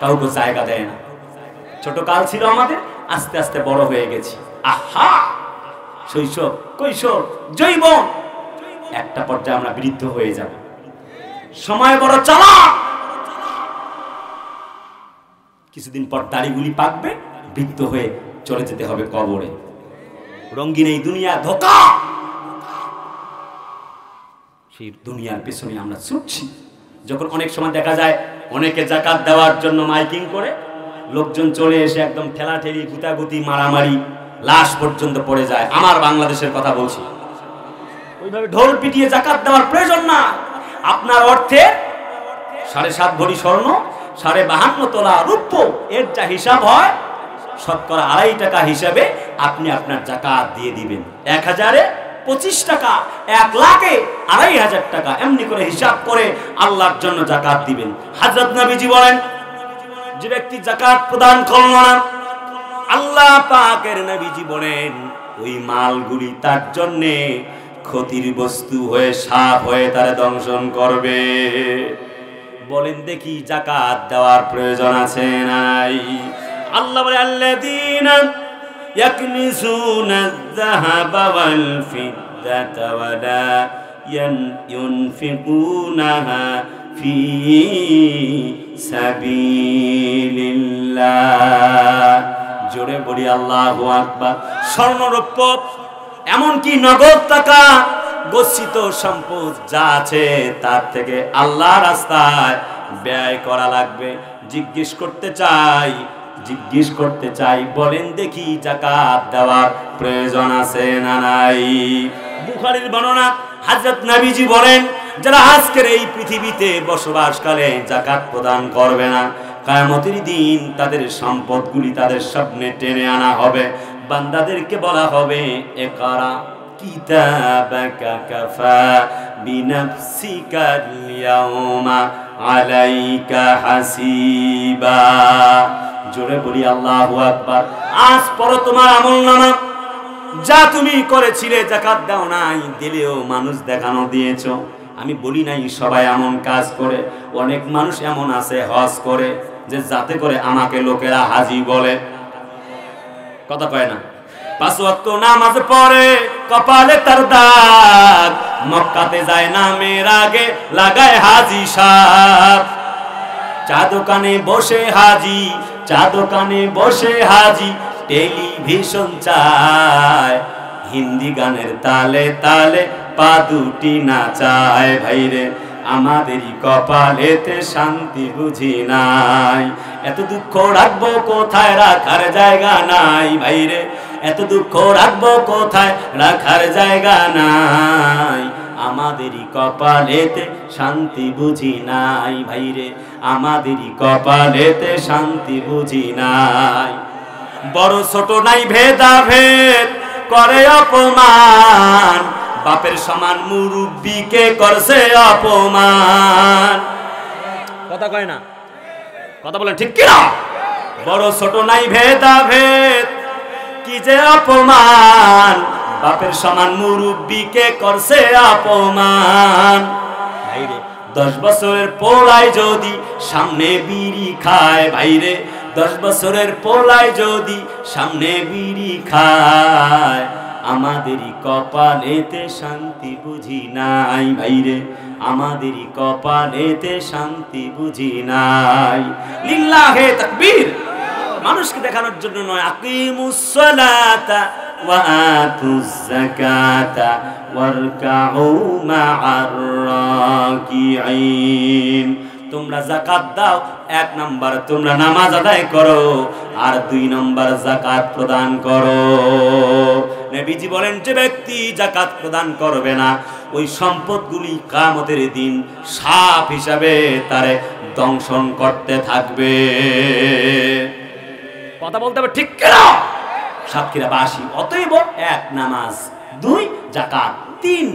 কাউকে জায়গা দেয় না। ছোট কাল ছিল আমাদের, আস্তে আস্তে বড় হয়ে গেছি। আহা, শৈশব, কৈশোর, যৌবন, একটা পর্যায়ে আমরা বৃদ্ধ হয়ে যাব। সময় বড় চালাক। কিছুদিন পর দাড়িগুলি পাকবে, বৃদ্ধ হয়ে চলে যেতে হবে কবরে। রঙিন এই দুনিয়া ধোঁকা, সেই দুনিয়ার পেছনে আমরা ছুটছি। যখন অনেক সময় দেখা যায় অনেকে যাকাত দেওয়ার জন্য মাইকিং করে, লোকজন চলে এসে একদম ঠেলাঠেলি, গুতাগুতি, মারামারি, লাশ পর্যন্ত পড়ে যায়। আমার বাংলাদেশের কথা বলছি। ওইভাবে ঢোল পিটিয়ে যাকাত দেওয়ার প্রয়োজন না। আপনার অর্থে 7.5 ভরি স্বর্ণ, 52.5 তোলা রূপ্য, এর যা হিসাব হয় শতকরা 2.5 টাকা হিসাবে আপনি আপনার যাকাত দিয়ে দিবেন। 1000-এ 25 টাকা, 1 লাখে 2,500 টাকা, এমনি করে হিসাব করে আল্লাহর জন্য যাকাত দিবেন। হযরত নবীজি বলেন, যে ব্যক্তি যাকাত প্রদান করল না, আল্লাহ পাকের নবীজি বলেন ওই মালগুলি তার জন্য ক্ষতির বস্তু হয়ে, সাপ হয়ে তারে দংশন করবে। বলেন দেখি যাকাত দেওয়ার প্রয়োজন আছে নাই? আল্লাহ বলে, আল্লাযীনা ইয়াকনিজুনা আয-যাহাবা ওয়াল ফিদ্দাতা ওয়া লা ইউনফিকুনাহা ফি সাবিলিল্লাহ। জোরে বলি আল্লাহু আকবার। স্বর্ণরৌপ্য, এমনকি নগদ টাকা, গচ্ছিত সম্পদ যা আছে তার থেকে আল্লাহর রাস্তায় ব্যয় করা লাগবে। জিজ্ঞেস করতে চাই বলেন দেখি যাকাত দেওয়ার প্রয়োজন আছে না নাই? বুখারীর বর্ণনা, হযরত নবীজি বলেন, যারা আজকের এই পৃথিবীতে বসবাসকালে যাকাত প্রদান করবে না, কিয়ামতের দিন তাদের সম্পদগুলি তাদের সামনে টেনে আনা হবে। বান্দাদেরকে বলা হবে, ইকরা কিতাবাকা কাফা বিনাফসিকা আল-ইয়াওমা আলাইকা হাসিবা। জোরে বলি আল্লাহু আকবার। আজ পড়ো তোমার আমলনামা, যা তুমি করেছিলে, যাকাত দাও নাই, দিলেও মানুষ দেখানো দিয়েছো। আমি বলি নাই সবাই এমন কাজ করে, অনেক মানুষ এমন আছে হজ করে যে যাতে করে আমাকে লোকেরা হাজি বলে। কথা কয় না? 5 ওয়াক্ত নামাজ পড়ে, কপালে তার দাগ, মক্কাতে যায় নামের আগে লাগায় হাজি সাহেব। চা দোকানে বসে হাজি, টেলিভিশন চায়, হিন্দি গানের তালে তালে পা দুটি নাচায়। ভাইরে আমাদেরই কপালেতে শান্তি বুঝি নাই, এত দুঃখ রাখবো কোথায়, রাখার জায়গা নাই। ভাইরে এত দুঃখ রাখবো কোথায়, রাখার জায়গা নাই। আমাদেরই কপালেতে শান্তি বুঝি নাই। ভাইরে আমাদেরই কপালেতে শান্তি বুঝি নাই। বড় ছোট নাই ভেদাভেদ, করে অপমান, বাপের সমান মুরব্বিকে করছে অপমান। কথা কয় না? কথা বলেন ঠিক কিনা? বড় ছোট নাই ভেদাভেদ, কি যে অপমান, বাপের সমান মুরব্বিকে করছে অপমান। ভাইরে 10 বছরের পোলায় যদি সামনে বিড়ি খায়, ভাইরে 10 বছরের পোলায় যদি সামনে বিড়ি খায়, আমাদেরই কপালেতে শান্তি বুঝি নাই। ভাইরে আমাদেরই কপালেতে শান্তি বুঝি নাই। লিল্লাহে তাকবীর। মানুষকে দেখানোর জন্য নয়। আকিমুস সালাতা ওয়া আতুজ যাকাতা ওয়ারকাউ মা'আর রাকিঈন। তোমরা যাকাত দাও, 1 নাম্বার তোমরা নামাজ আদায় করো, আর 2 নাম্বার যাকাত প্রদান করো। নবীজি বলেন, যে ব্যক্তি যাকাত প্রদান করবে না, ওই সম্পদগুলি কিয়ামতের দিন সাপ হিসাবে তারে দংশন করতে থাকবে। কথা বলতে হবে ঠিক কিনা? সাতক্ষীরা বাসী। অতএব 1 নামাজ, 2 যাকাত, 3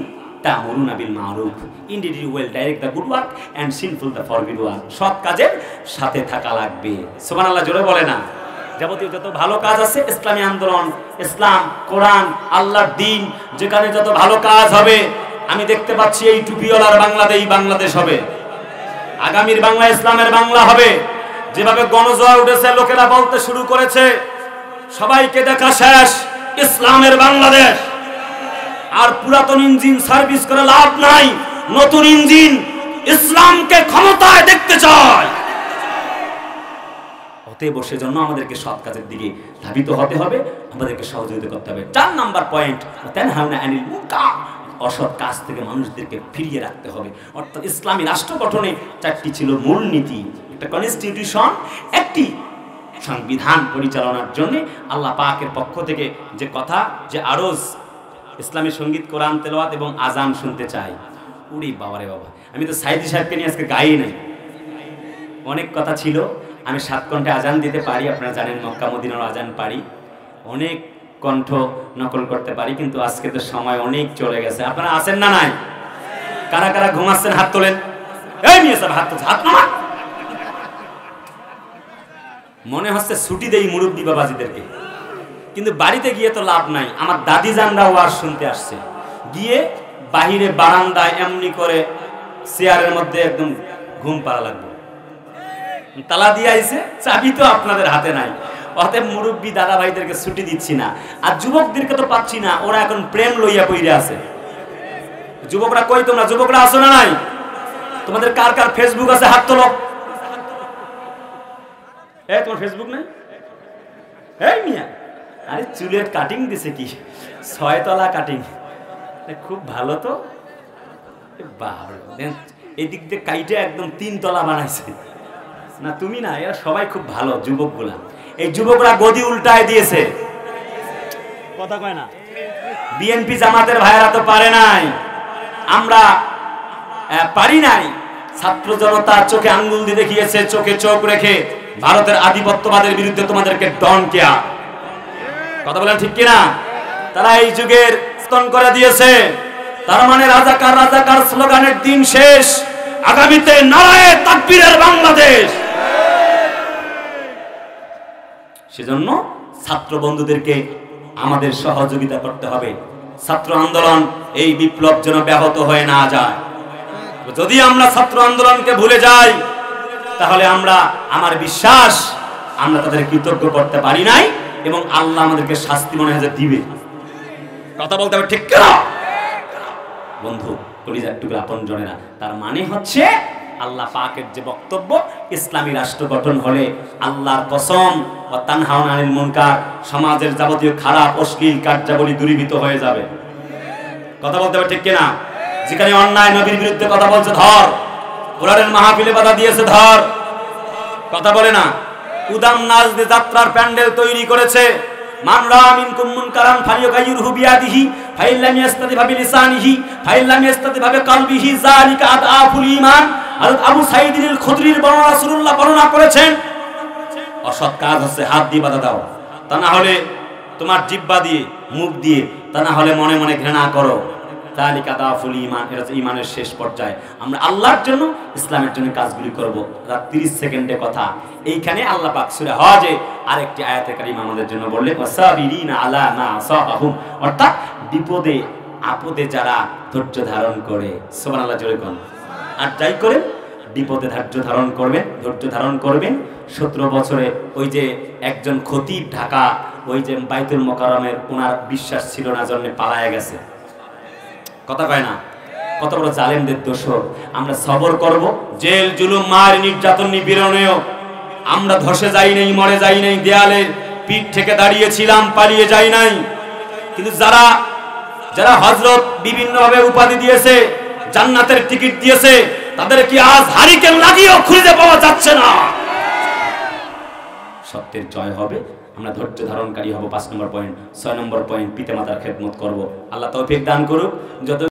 তা'মুরুনা বিল মা'রুফ, indeed you will direct the good work and sinful the forbid work। সৎ কাজের সাথে থাকা লাগবে। সুবহানাল্লাহ জোরে বলে না? যাবতীয় যত ভালো কাজ আছে, ইসলামী আন্দোলন, ইসলাম, কোরআন, আল্লাহর দ্বীন, যেখানে যত ভালো কাজ হবে, আমি দেখতে পাচ্ছি এই টুপিওয়ালার বাংলাদেশ হবে, আগামীর বাংলা ইসলামের বাংলা হবে। যেভাবে গণজোয়ার উঠেছে, লোকেরা বলতে শুরু করেছে সবাইকে দেখা শেষ, ইসলামের বাংলাদেশ। আর পুরাতন ইঞ্জিন সার্ভিস করে লাভ নাই, নতুন ইঞ্জিন ইসলামকে ক্ষমতায় দেখতে চায়। অতএব সেজন্য আমাদেরকে সৎ কাজের দিকে ধাবিত হতে হবে, আমাদেরকে সহযোগিতা করতে হবে। 4 নাম্বার পয়েন্ট, তানহাউনা আনিল মুনকার, অসৎ কাজ থেকে মানুষদেরকে ফিরিয়ে রাখতে হবে। অর্থাৎ ইসলামী রাষ্ট্র গঠনে 4টি ছিল মূলনীতি, একটা কনস্টিটিউশন, একটি সংবিধান পরিচালনার জন্য আল্লাহ পাকের পক্ষ থেকে যে কথা, যে আরজ ইসলামী সঙ্গীত, কোরআন তেলাওয়াত এবং আজান শুনতে চাই। উড়ি বাবারে বাবা, আমি তো সাইদি সাহেবকে নিয়ে আজকে গাই নাই। অনেক কথা ছিল, আমি 7 কণ্ঠে আজান দিতে পারি, আপনারা জানেন মক্কা মদিনার আজান পারি, অনেক কণ্ঠ নকল করতে পারি, কিন্তু আজকে তো সময় অনেক চলে গেছে। আপনারা আছেন না নাই? কারা কারা ঘুমাচ্ছেন হাত তোলেন। এই নিয়ে সব হাত তোলেন, হাত নামা। মনে হচ্ছে ছুটি দেই মুরব্বী বাবাজিদেরকে, কিন্তু বাড়িতে গিয়ে তো লাভ নাই। আমার দাদি জানরা ওয়াজ শুনতে আসছে, গিয়ে বাহিরে বারান্দায় এমনি করে চেয়ারের মধ্যে একদম ঘুম পাড়া লাগবে। তালা দিয়ে আইছে, চাবি তো আপনাদের হাতে নাই। অতএব মুরব্বী দাদা ভাইদেরকে ছুটি দিচ্ছি না, আর যুবকদেরকে তো পাচ্ছি না, ওরা এখন প্রেম লইয়া পইরে আছে। যুবকরা কই তোমরা? যুবকরা আসো না নাই? তোমাদের কার কার ফেসবুক আছে হাত তোলো। এই তোমার ফেসবুক নাই? এই মিয়া, আরে চুলের কাটিং দিছে কি 6 তলা কাটিং, খুব ভালো তো। এই দিক দিয়ে কাইটে একদম 3 তলা বানাইছে। না তুমি না, এরা সবাই খুব ভালো যুবকগুলা। এই যুবকরা গদি উল্টায় দিয়েছে, কথা কয় না। বিএনপি জামাতের ভাইয়েরা তো পারে নাই, আমরা পারি নাই। ছাত্র জনতা চোখে আঙ্গুল দিয়ে দেখিয়েছে, চোখে চোখ রেখে ভারতের আধিপত্যবাদের বিরুদ্ধে তোমাদেরকে ডন কেয়া, কথা বলেন ঠিক কিনা? তারা এই যুগের স্তন করে দিয়েছে। তার মানে রাজাকার রাজাকার স্লোগানের দিন শেষ, আগামীতে নারায়ে তাকবীরের বাংলাদেশ। সেজন্য ছাত্র বন্ধুদেরকে আমাদের সহযোগিতা করতে হবে। ছাত্র আন্দোলন, এই বিপ্লব যেন ব্যাহত হয়ে না যায়। যদি আমরা ছাত্র আন্দোলনকে ভুলে যাই, তাহলে আমার বিশ্বাস আমরা তাদের কৃতজ্ঞ করতে পারি নাই, এবং আল্লাহ আমাদেরকে শাস্তি মনে হয় দিবে। কথা বলতে হবে ঠিক কিনা বন্ধু? কলিজার টুকরা আপনজনেরা, তার মানে হচ্ছে আল্লাহ পাকের যে বক্তব্য, ইসলামী রাষ্ট্র গঠন হলে আল্লাহর কসম ওয়া তানহাউনা আনিল মুনকার, সমাজের যাবতীয় খারাপ অশ্লীল কার্যাবলী দূরীভূত হয়ে যাবে। কথা বলতে হবে ঠিক কিনা? যেখানে অন্যায় নবীর বিরুদ্ধে কথা বলছে ধর, কোরআনের মাহফিলে বাধা দিয়েছে ধর, কথা বলে না। উদাম নাচ দিয়ে যাত্রার প্যান্ডেল তৈরি করেছে। মান রা মিনকুম মুনকারান ফালিয়ুগাইয়িরহু বিয়াদিহি ফাইন লাম ইয়াস্তাতি বিলিসানিহি ফাইন লাম ইয়াস্তাতি বিকলবিহি যালিকা আদআফুল ঈমান। হযরত আবু সাঈদ আল খুদরির বর্ণনা রাসূলুল্লাহ বর্ণনা করেছেন, অসৎ কাজ হচ্ছে হাত দিয়ে বাধা দাও, তা না হলে তোমার জিহ্বা দিয়ে, মুখ দিয়ে, তা না হলে মনে মনে ঘৃণা করো। যালিকা আদআফুল ঈমান, এটা হচ্ছে ঈমানের শেষ পর্যায়ে। আমরা আল্লাহর জন্য, ইসলামের জন্য কাজগুলি করব। 30 সেকেন্ডে কথা। এইখানে আল্লাহ পাক সূরা হজে আরেকটি আয়াতে কারিমা আমাদের জন্য বললেন, ওয়াসাবিরিনা আলা মা আসাবাহুম, অর্থাৎ বিপদে আপদে যারা ধৈর্য ধারণ করে, সুবহানাল্লাহ জোরে কোন, আর যাই করে বিপদে ধৈর্য ধারণ করবেন, ধৈর্য ধারণ করবেন। 17 বছরে ওই যে একজন খতিব ঢাকা, ওই যে বাইতুল মোকাররমের, ওনার বিশ্বাস ছিল না জন্য পালায়া গেছে। কথা কয় না? কত বড় জালেমদের দোষর। আমরা সবর করব, জেল জুলুম মার নির্যাতন নিপীড়নেও আমরা ধসে যাই নাই, মরে যাই নাই, দেয়ালের পিঠ থেকে দাঁড়িয়েছিলাম, পালিয়ে যাই নাই। কিন্তু যারা যারা হযরত বিভিন্ন ভাবে উপাধি দিয়েছে, জান্নাতের টিকিট দিয়েছে, তাদের কি আজ হারিকেন লাগিয়েও খুঁজে পাওয়া যাচ্ছে না। সত্যের জয় হবে, আমরা ধৈর্য ধারণকারী হব। 5 নম্বর পয়েন্ট। 6 নম্বর পয়েন্ট, পিতামাতার খেদমত করব। আল্লাহ তৌফিক দান করুক। যত